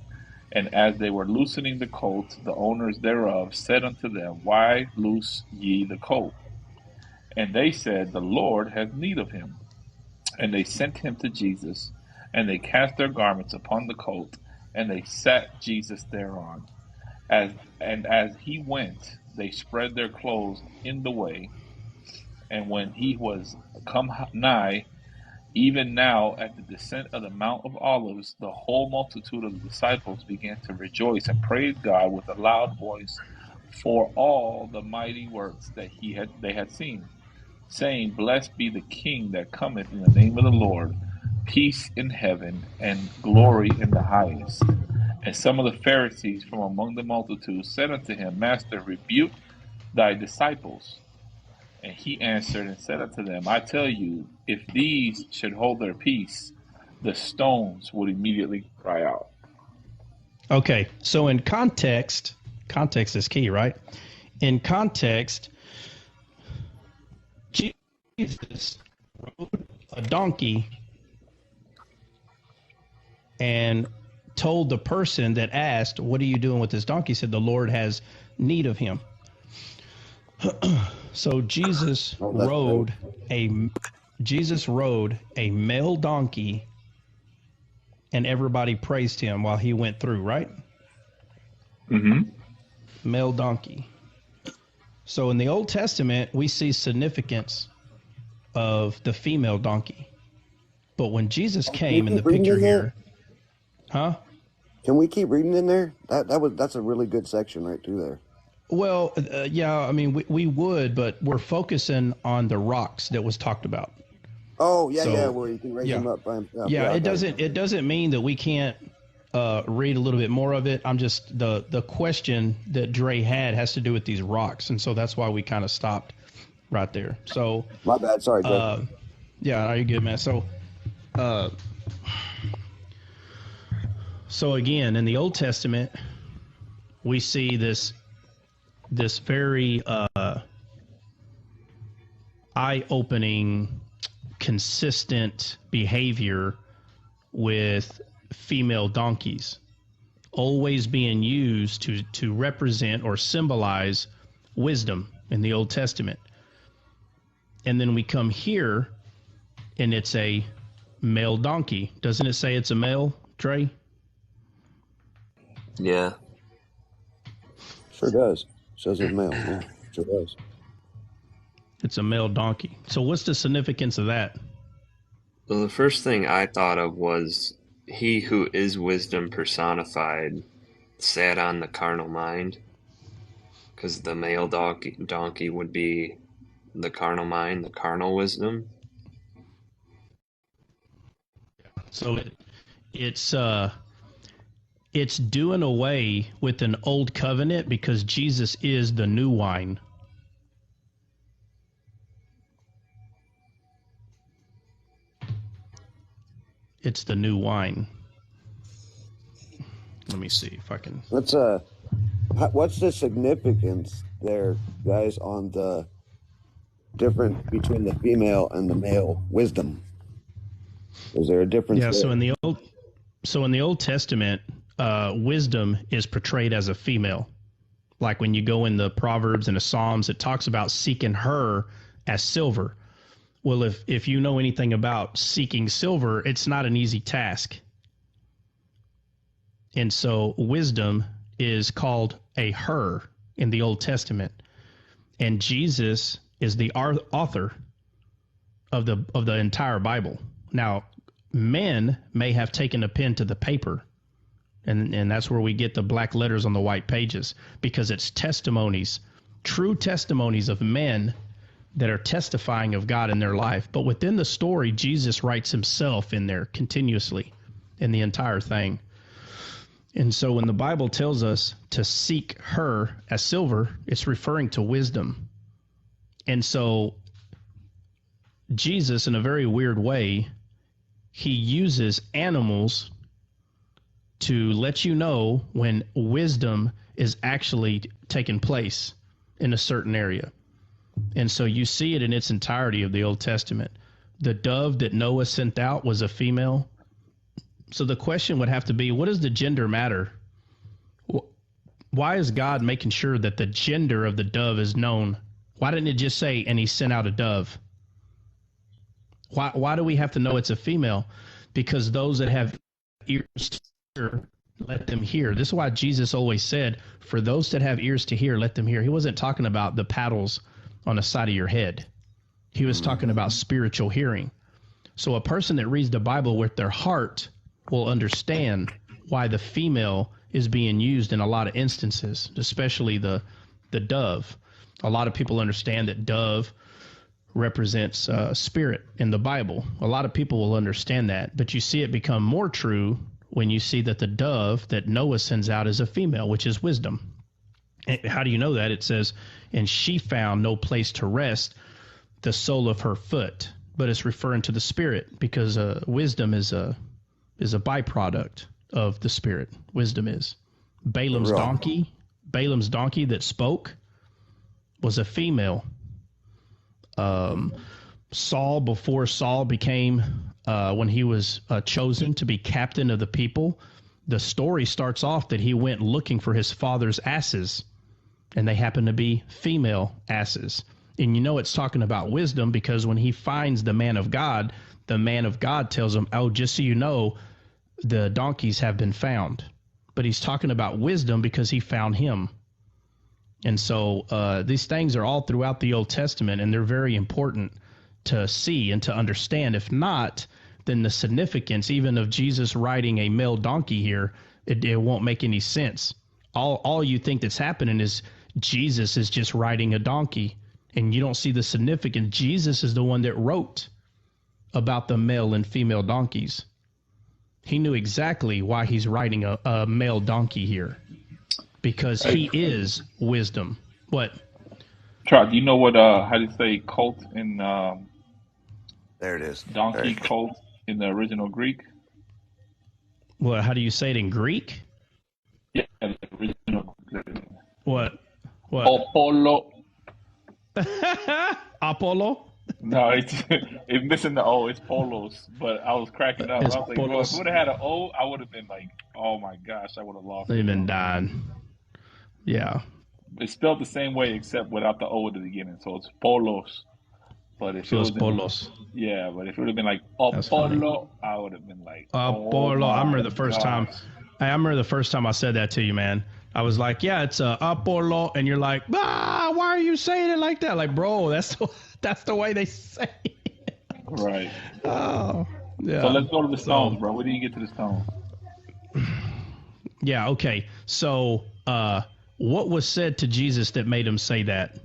And as they were loosening the colt, the owners thereof said unto them, Why loose ye the colt? And they said, The Lord hath need of him. And they sent him to Jesus, and they cast their garments upon the colt, and they sat Jesus thereon. As he went, they spread their clothes in the way. And when he was come nigh, even now at the descent of the Mount of Olives, the whole multitude of the disciples began to rejoice and praise God with a loud voice for all the mighty works that they had seen, saying, Blessed be the King that cometh in the name of the Lord, peace in heaven and glory in the highest. And some of the Pharisees from among the multitude said unto him, Master, rebuke thy disciples. And he answered and said unto them, I tell you, if these should hold their peace, the stones would immediately cry out. Okay, so in context is key, right? In context, Jesus rode a donkey and told the person that asked, What are you doing with this donkey? He said, The Lord has need of him. So Jesus rode a male donkey, and everybody praised him while he went through, right? Mm-hmm. Male donkey. So in the Old Testament, we see significance of the female donkey. But when Jesus came in the picture here, huh? Can we keep reading in there? That's a really good section right through there. Well, yeah, I mean, we would, but we're focusing on the rocks that was talked about. Oh, yeah, where you can raise them up by himself. Yeah, it doesn't mean that we can't read a little bit more of it. I'm just, the question that Dre had has to do with these rocks, and so that's why we kind of stopped right there. So my bad, sorry, Dre. Yeah, are you good, man? So again, in the Old Testament, we see this very eye-opening, consistent behavior with female donkeys, always being used to represent or symbolize wisdom in the Old Testament. And then we come here, and it's a male donkey. Doesn't it say it's a male, Trey? Yeah. Sure does. Says it's male. Yeah, sure does. It's a male donkey. So what's the significance of that? Well, the first thing I thought of was he who is wisdom personified sat on the carnal mind, because the male donkey would be the carnal mind, the carnal wisdom. So it's doing away with an old covenant because Jesus is the new wine. It's the new wine. Let me see if I can. What's the significance there, guys, on the difference between the female and the male wisdom? Is there a difference? Yeah. there? So in the Old Testament, wisdom is portrayed as a female. Like when you go in the Proverbs and the Psalms, it talks about seeking her as silver. Well, if you know anything about seeking silver, it's not an easy task. And so wisdom is called a her in the Old Testament. And Jesus is the author of the entire Bible. Now, men may have taken a pen to the paper, and that's where we get the black letters on the white pages, because it's testimonies, true testimonies of men that are testifying of God in their life. But within the story, Jesus writes himself in there continuously in the entire thing. And so when the Bible tells us to seek her as silver, it's referring to wisdom. And so Jesus, in a very weird way, he uses animals to let you know when wisdom is actually taking place in a certain area. And so you see it in its entirety of the Old Testament. the dove that Noah sent out was a female. So the question would have to be, what does the gender matter? Why is God making sure that the gender of the dove is known? Why didn't it just say, and he sent out a dove? Why do we have to know it's a female? Because those that have ears to hear, let them hear. This is why Jesus always said, for those that have ears to hear, let them hear. He wasn't talking about the paddles on the side of your head. He was talking about spiritual hearing. So a person that reads the Bible with their heart will understand why the female is being used in a lot of instances, especially the dove. A lot of people understand that dove represents spirit in the Bible. A lot of people will understand that, but you see it become more true when you see that the dove that Noah sends out is a female, which is wisdom. And how do you know that? It says, and she found no place to rest the sole of her foot, but it's referring to the spirit, because wisdom is a byproduct of the spirit. Wisdom is. Balaam's donkey that spoke was a female. Saul, before Saul became, when he was chosen to be captain of the people, the story starts off that he went looking for his father's asses, and they happened to be female asses. And you know it's talking about wisdom, because when he finds the man of God tells him, oh, just so you know, the donkeys have been found. But he's talking about wisdom because he found him. And so these things are all throughout the Old Testament, and they're very important to see and to understand. If not, then the significance even of Jesus riding a male donkey here, it won't make any sense. All you think that's happening is Jesus is just riding a donkey, and you don't see the significance. Jesus is the one that wrote about the male and female donkeys. He knew exactly why he's riding a male donkey here, because he is wisdom. What? Trout, do you know what, how do you say colt in, There it is. donkey colt in the original Greek? Well, how do you say it in Greek? Yeah, the original Greek. What? Apollo. Apollo? No, it's missing the O. It's polos. But I was cracking up. It's I was like, bro, if polos. it would have had an O, I would have been like, oh my gosh, I would have lost They've it. been dying. Yeah. It's spelled the same way except without the O at the beginning. So it's polos. But if it Los was polos. yeah, but if it would have been like That's funny. Apollo, I would have been like, Apollo. I remember the first time. gosh. I remember the first time I said that to you, man. I was like, yeah, it's Apollo, and you're like, why are you saying it like that? Like, bro, that's the way they say it. Right. Oh, yeah. So let's go to the stones, bro. Where do you get to the stones? Yeah, okay. So what was said to Jesus that made him say that?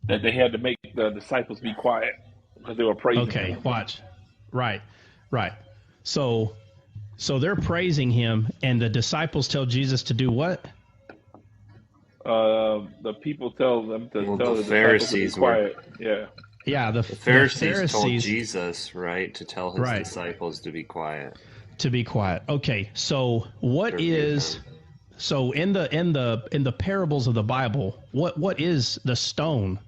That they had to make the disciples be quiet because they were praising Okay, him. watch. Right. So they're praising him, and the disciples tell Jesus to do what? The people tell them to Well, tell the the Pharisees disciples to be quiet. Yeah. Yeah, the Pharisees told Jesus, right, to tell his Right. disciples to be quiet. To be quiet. Okay, so what Rebuke is them. so in the parables of the Bible, what is the stone?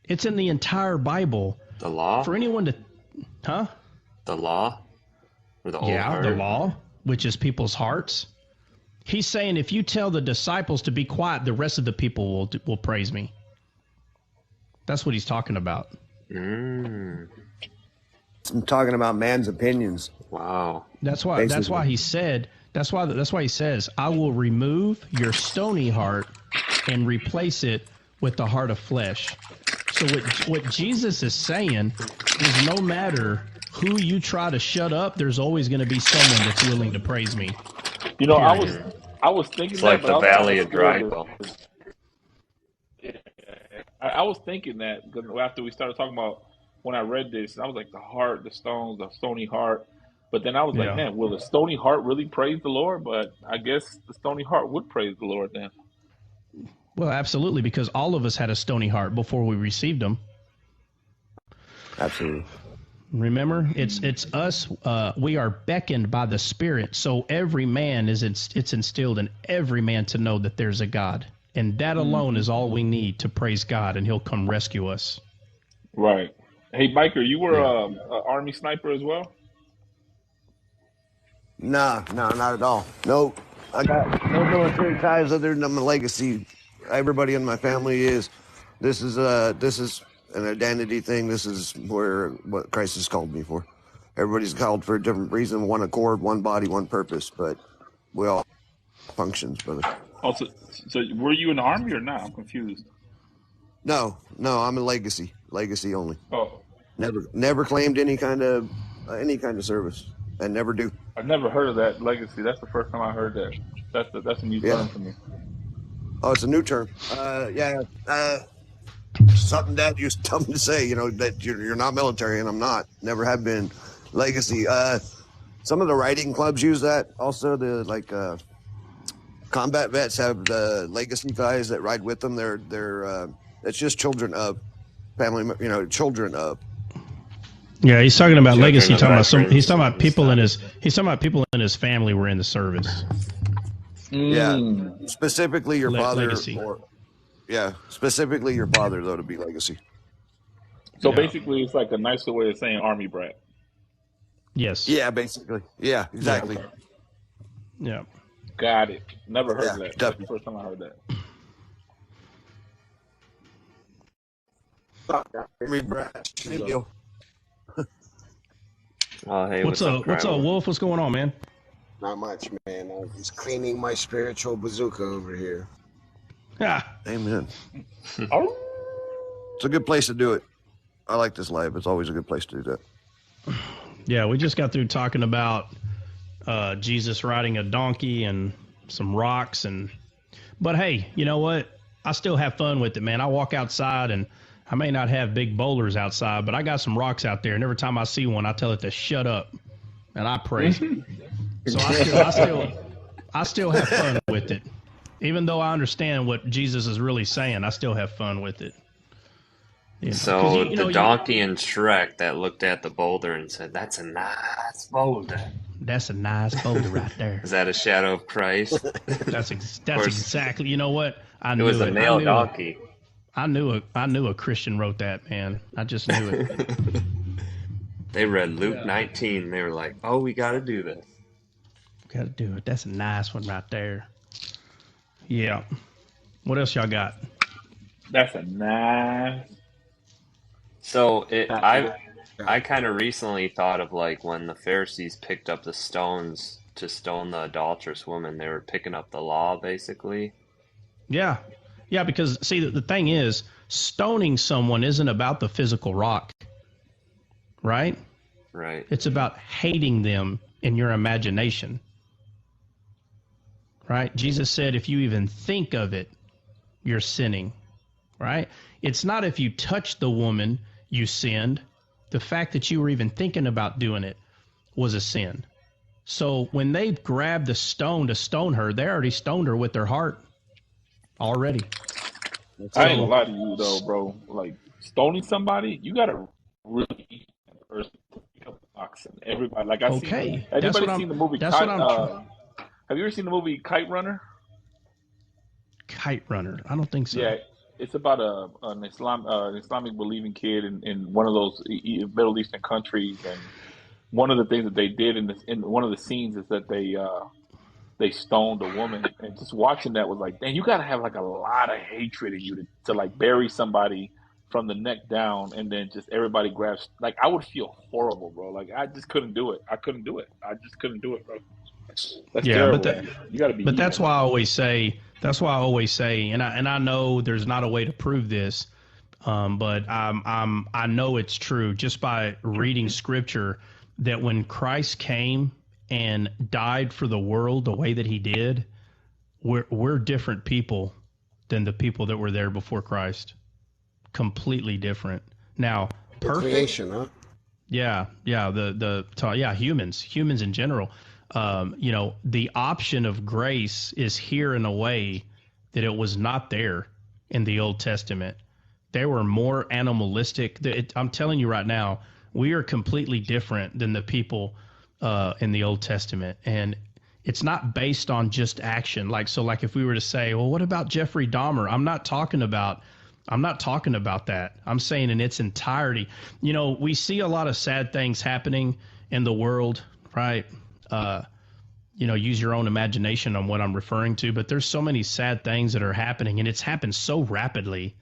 It's in the entire Bible. The law? For anyone to The law? Or the old Yeah, heart? the law, which is people's hearts. He's saying if you tell the disciples to be quiet, the rest of the people will praise me. That's what he's talking about. I'm talking about man's opinions. Wow. That's why Basically. he said, that's why he says, I will remove your stony heart and replace it with the heart of flesh. So what Jesus is saying is no matter who you try to shut up, there's always going to be someone that's willing to praise me. You know, I Period. was thinking It's that, like but the I was Valley kinda of Dry scared Bones. I was thinking that 'cause after we started talking about when I read this, I was like the heart, the stones, the stony heart. But then I was like, Yeah. man, will the stony heart really praise the Lord? But I guess the stony heart would praise the Lord then. Well, absolutely, because all of us had a stony heart before we received him. Absolutely. Remember, it's us. We are beckoned by the Spirit. So every man it's instilled in every man to know that there's a God, and that alone is all we need to praise God, and He'll come rescue us. Right. Hey, biker, you were Yeah. a army sniper as well. No, not at all. No, I got no military ties other than my legacy. Everybody in my family is. This is an identity thing. This is what Christ has called me for. Everybody's called for a different reason. One accord, one body, one purpose. But we all functions, brother. Also, so were you in the army or not? I'm confused. No, I'm a legacy only. Oh, Never claimed any kind of service, and never do. I've never heard of that legacy. That's the first time I heard that. That's a new term for me. Oh, it's a new term. Yeah. Something Dad used to tell me to say. You know that you're not military, and I'm not. Never have been. Legacy. Some of the riding clubs use that. Also, the combat vets have the legacy guys that ride with them. They're it's just children of family. You know, children of. Yeah, he's talking about Children legacy. of He's talking about veterans people in and his. He's talking about people in his family were in the service. Yeah, specifically your father. Legacy. Specifically your father though to be legacy. So Yeah. basically, it's like a nicer way of saying army brat. Yes. Yeah, basically. Yeah, exactly. Yeah. Got it. Never heard of that. That's the Definitely. first time I heard that. Oh, hey, What's up? What's up, Crowell? Wolf? What's going on, man? Not much, man. I'm just cleaning my spiritual bazooka over here. Ah, Amen. Oh, It's a good place to do it. I like this live. It's always a good place to do that. yeah. We just got through talking about Jesus riding a donkey and some rocks, but hey, you know what? I still have fun with it, man. I walk outside and I may not have big boulders outside, but I got some rocks out there, and every time I see one, I tell it to shut up, and I praise it. So I still have fun with it, even though I understand what Jesus is really saying. I still have fun with it. You know, 'cause So you know, the donkey in Shrek that looked at the boulder and said, "That's a nice boulder." that's a nice boulder right there. Is that a shadow of Christ? That's exactly. You know what? I It knew was a it. male I knew donkey. I knew a Christian wrote that, man. I just knew it. They read Luke 19. They were like, "Oh, we got to do this." Got to do it. That's a nice one right there. Yeah. What else y'all got? that's a nice. So I kind of recently thought of like when the Pharisees picked up the stones to stone the adulterous woman, they were picking up the law basically. Yeah. Yeah, because see, the thing is, stoning someone isn't about the physical rock, right? Right. It's about hating them in your imagination, right? Jesus said, if you even think of it, you're sinning, right? It's not if you touch the woman, you sinned. The fact that you were even thinking about doing it was a sin. So when they grabbed the stone to stone her, they already stoned her with their heart already. I ain't gonna lie to you though, bro. Like stoning somebody, you gotta really eat that person to pick up the box and everybody. Like I Okay, see. Anybody seen the movie? that's what I'm. Have you ever seen the movie Kite Runner? Kite Runner. I don't think so. Yeah, it's about an Islamic believing kid in one of those Middle Eastern countries, and one of the things that they did in one of the scenes is that they stoned a woman, and just watching that was like, dang, you gotta have like a lot of hatred in you to like bury somebody from the neck down, and then just everybody grabs. Like I would feel horrible, bro. Like I just couldn't do it. I couldn't do it. I just couldn't do it, bro. That's Yeah, terrible. but You gotta be. But that's why I always say. That's why I always say, and I know there's not a way to prove this, but I know it's true just by reading scripture that when Christ came and died for the world the way that he did, we're different people than the people that were there before Christ. Completely different. Now, perfect. Creation, huh? Yeah, humans in general. The option of grace is here in a way that it was not there in the Old Testament. They were more animalistic. I'm telling you right now, we are completely different than the people in the Old Testament. And it's not based on just action. Like if we were to say, well, what about Jeffrey Dahmer? I'm not talking about I'm not talking about that. I'm saying in its entirety. You know, we see a lot of sad things happening in the world, right? You know, use your own imagination on what I'm referring to, but there's so many sad things that are happening, and it's happened so rapidly.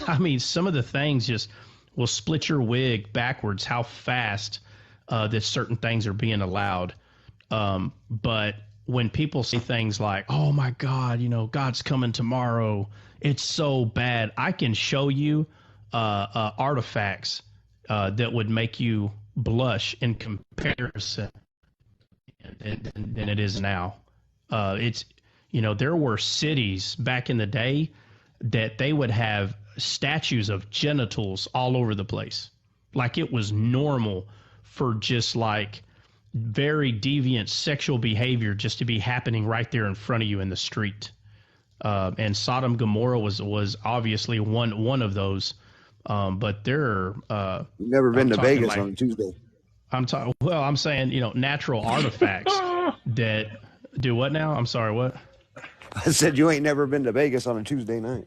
I mean, some of the things just will split your wig backwards how fast that certain things are being allowed. But when people say things like, oh my God, you know, God's coming tomorrow, it's so bad, I can show you artifacts that would make you blush in comparison than it is now. It's, you know, there were cities back in the day that they would have statues of genitals all over the place. Like it was normal for just like very deviant sexual behavior just to be happening right there in front of you in the street. And Sodom and Gomorrah was obviously one of those. But there are, You've never been to Vegas like, on a Tuesday. I'm saying, you know, natural artifacts that do what now? I'm sorry, what? I said you ain't never been to Vegas on a Tuesday night.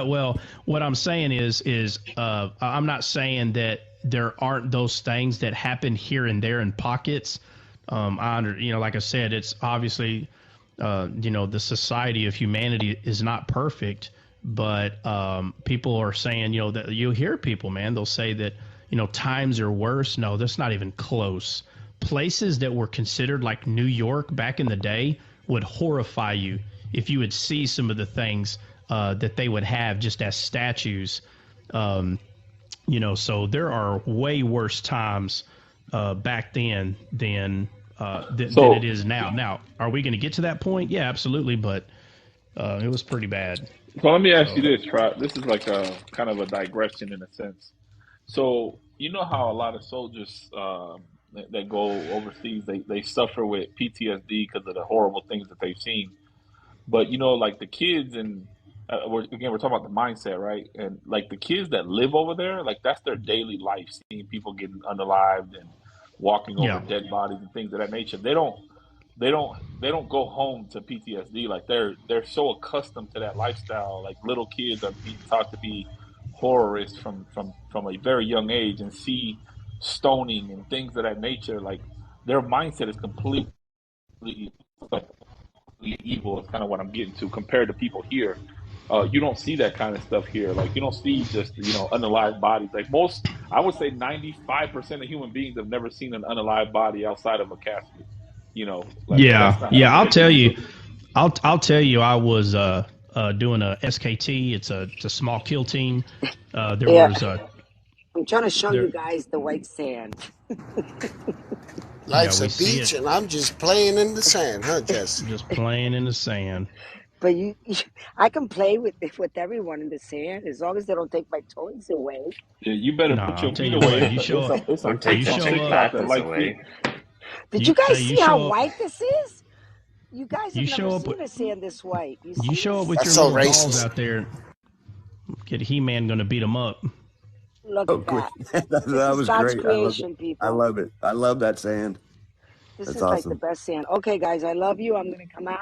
Well, what I'm saying is I'm not saying that there aren't those things that happen here and there in pockets. You know, like I said, it's obviously, you know, the society of humanity is not perfect, but people are saying, you know, that you hear people, man, they'll say that, you know, times are worse. No, that's not even close. Places that were considered like New York back in the day would horrify you if you would see some of the things that they would have just as statues. You know, so there are way worse times back then than it is now. Now, are we going to get to that point? Yeah, absolutely. But it was pretty bad. So let me ask you this, Trot. This is like a kind of a digression in a sense. So you know how a lot of soldiers that go overseas, they suffer with PTSD because of the horrible things that they've seen. But you know, like the kids and we're talking about the mindset, right? And like the kids that live over there, like that's their daily life, seeing people getting unalived and walking over Yeah. dead bodies and things of that nature. They don't go home to PTSD. Like they're so accustomed to that lifestyle. Like little kids are being taught to be horrorists from a very young age and see stoning and things of that nature. Like their mindset is completely evil. Is kind of what I'm getting to compared to people here. You don't see that kind of stuff here. Like you don't see just unalived bodies. Like I would say 95% of human beings have never seen an unalived body outside of a casket. Like, Yeah. I'll tell you. I'll tell you. I was doing a SKT. It's a small kill team. There was I'm trying to show you guys the white sand. Life's we a see beach, it. and I'm just playing in the sand, huh, Jess? Just playing in the sand. But I can play with everyone in the sand as long as they don't take my toys away. Yeah, you better No, put I'll your tell feet you away. what, you show up. Don't take You the show chick up. patches away. Did you guys you see how show up- white this is? You guys have You show never up seen with- a sand this white. You You see show up this? with That's your so little dolls racist. out there. Get He-Man gonna beat him up. Look Oh, at great. that. that This is was God's great. I love creation, it. people. I love it. I love that sand. This That's is like awesome. the best sand. Okay, guys, I love you. I'm going to come out.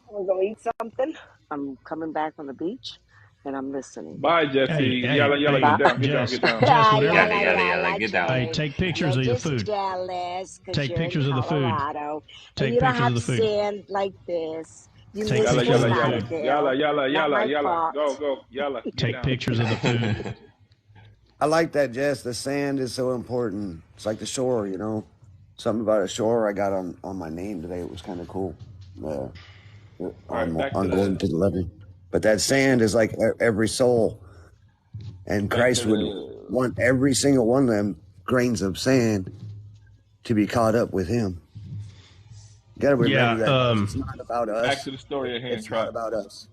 I'm going to go eat something. I'm coming back from the beach, and I'm listening. Bye, Jesse. Hey, Yalla, hey, get down, Jess, get down. Jess, whatever. Yada, yada, yada, get down. Hey, take pictures You're of your just food. jealous because Take you're pictures in of the food. Colorado, Take and you don't pictures of have the food. sand like this. You Take live in pictures Fort of the food. Lauderdale. Not my fault. Go, yalla, get Take down. pictures of the food. I like that, Jess. The sand is so important. It's like the shore, Something about a shore I got on my name today. It was kind of cool. right, back to on the- going to the levee. But that sand is like every soul. And Back Christ to would the- want every single one of them grains of sand to be caught up with him. You got to remember that it's not about us. Back to the story at hand, It's not Trot. about us.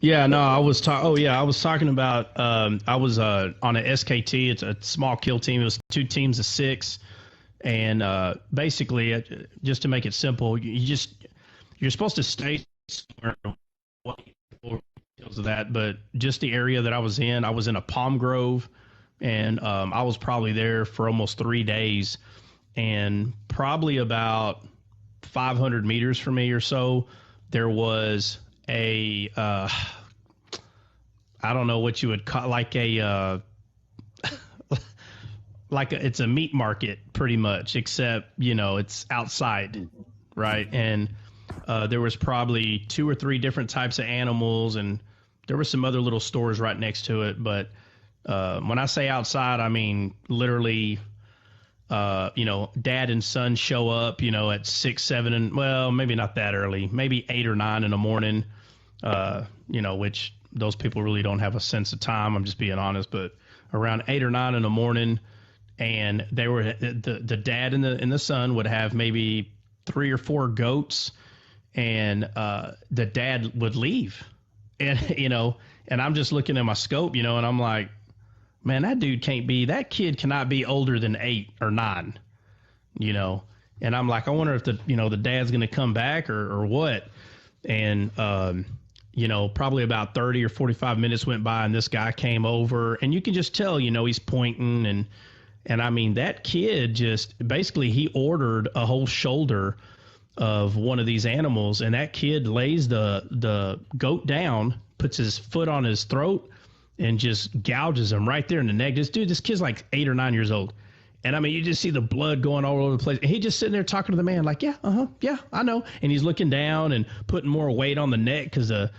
Yeah, no, I was talking about. I was on a SKT. It's a small kill team. It was 2 teams of 6, and basically, just to make it simple, you're supposed to stay somewhere. Details of that, but just the area that I was in a palm grove, and I was probably there for almost 3 days, and probably about 500 meters from me or so, there was a I don't know what you would call, like it's a meat market pretty much, except, it's outside, right? And there was probably 2 or 3 different types of animals, and there were some other little stores right next to it. But when I say outside, I mean literally, dad and son show up, at 6, 7, and well, maybe not that early, maybe 8 or 9 in the morning, which those people really don't have a sense of time. I'm just being honest, but around 8 or 9 in the morning, and they were the dad and the son would have maybe 3 or 4 goats, and the dad would leave, and and I'm just looking at my scope, and I'm like, man, that kid cannot be older than 8 or 9, and I'm like, I wonder if the dad's going to come back or what. And probably about 30 or 45 minutes went by, and this guy came over, and you can just tell, he's pointing, and I mean, that kid just basically, he ordered a whole shoulder of one of these animals, and that kid lays the goat down, puts his foot on his throat, and just gouges him right there in the neck. This kid's like 8 or 9 years old. And I mean, you just see the blood going all over the place. And he just sitting there talking to the man like, yeah, I know. And he's looking down and putting more weight on the neck because the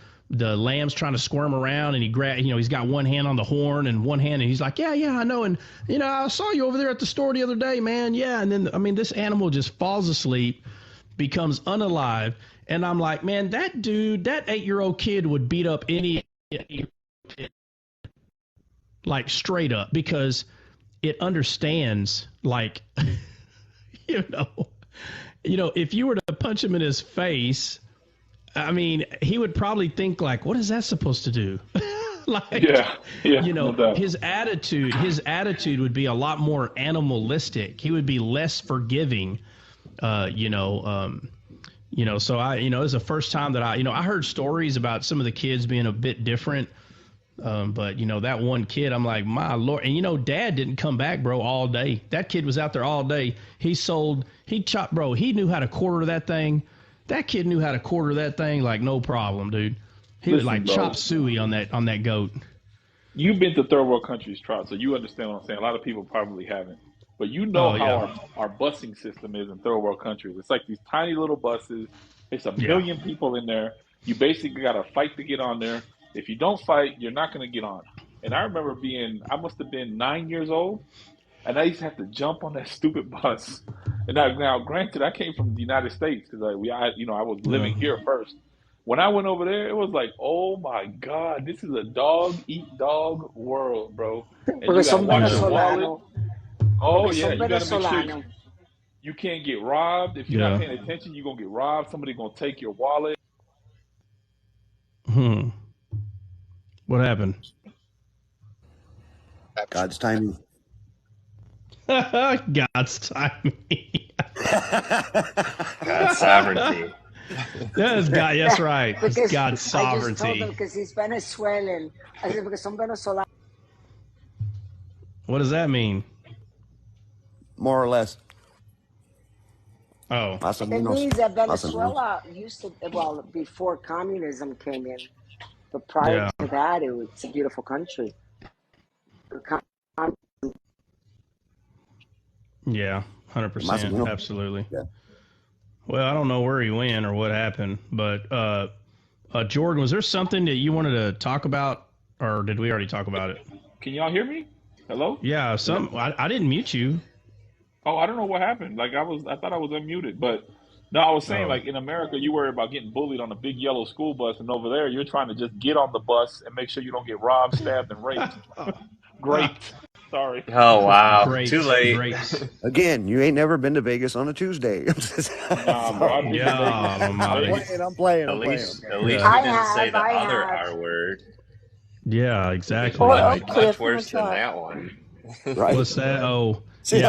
lamb's trying to squirm around, and he's got one hand on the horn and one hand, and he's like, yeah, I know. And, I saw you over there at the store the other day, man. Yeah. And then, I mean, this animal just falls asleep, becomes unalive. And I'm like, man, that 8-year-old kid would beat up any kid, like straight up, because it understands, like, if you were to punch him in his face, I mean, he would probably think like, what is that supposed to do? No doubt. His attitude would be a lot more animalistic. He would be less forgiving, so it was the first time that I heard stories about some of the kids being a bit different. But that one kid, I'm like, my Lord. And dad didn't come back, bro, all day. That kid was out there all day. He chopped, bro. He knew how to quarter that thing. That kid knew how to quarter that thing like no problem, dude. He would like chop suey on that goat. You've been to third world countries, Trot, so you understand what I'm saying. A lot of people probably haven't. But how our busing system is in third world countries. It's like these tiny little buses. It's a million people in there. You basically got to fight to get on there. If you don't fight, you're not going to get on. And I remember I must have been 9 years old, and I used to have to jump on that stupid bus. And now, granted, I came from the United States because I was living here first. When I went over there, it was like, oh my God, this is a dog-eat-dog world, bro. And you got to watch your wallet. Oh yeah, you got to make sure you can't get robbed. If you're not paying attention, you're gonna get robbed. Somebody's gonna take your wallet. What happened? God's timing. God's timing. God's sovereignty. That's God. That's right. It's God's sovereignty. I just told him because he's Venezuelan. I said because I'm Venezuelan. What does that mean? More or less. Oh. It means that Venezuela used to, before communism came in, but prior to that, it's a beautiful country. Yeah, 100%. Absolutely. Yeah. Well, I don't know where he went or what happened, but Jordan, was there something that you wanted to talk about, or did we already talk about it? Can y'all hear me? Hello? Yeah, I didn't mute you. Oh, I don't know what happened. Like I thought I was unmuted, but no, I was saying like in America, you worry about getting bullied on a big yellow school bus, and over there, you're trying to just get on the bus and make sure you don't get robbed, stabbed, and raped. Great. Sorry. Oh wow. Great. Too late. Great. Again, you ain't never been to Vegas on a Tuesday. Nah, bro, I'm playing. At least we didn't say the other R word. Yeah, exactly. Much worse than that one. Right. What's that? Oh, See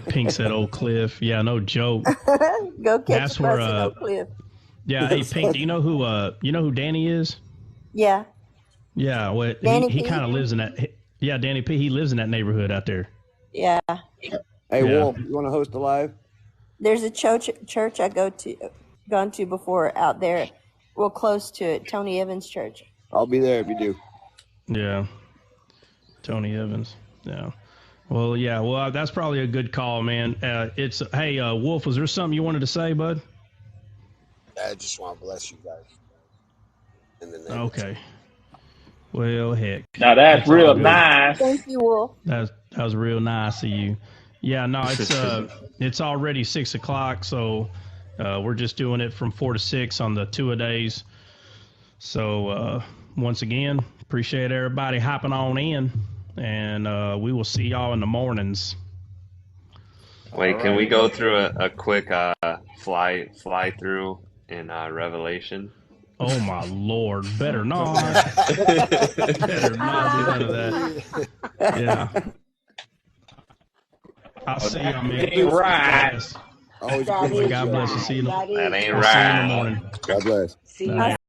Pink said Oak Cliff. Yeah, no joke. Go catch the bus in Oak Cliff. Yeah, hey Pink, do you know who Danny is? Yeah. Yeah, well, he kind of lives in that. Yeah, Danny P. He lives in that neighborhood out there. Yeah. Hey, Wolf, you want to host a live? There's a church I gone to before out there, real close to it, Tony Evans Church. I'll be there if you do. Yeah. Tony Evans. Yeah. Well, yeah. Well, that's probably a good call, man. Hey, Wolf, was there something you wanted to say, bud? I just want to bless you guys. In the name Okay. Well, heck. Now that's real nice. Thank you, Wolf. That was real nice of you. Yeah, no, it's already 6 o'clock, so we're just doing it from 4 to 6 on the 2-a-days. So once again, appreciate everybody hopping on in, and we will see y'all in the mornings. Wait, can we go through a quick fly through in Revelation? Oh my Lord! Better not. Better not do none of that. Yeah. I'll see y'all, man. Ain't right. Always That is God bless you. right. See you. That is That ain't I'll see you in the right. morning. God bless. See you.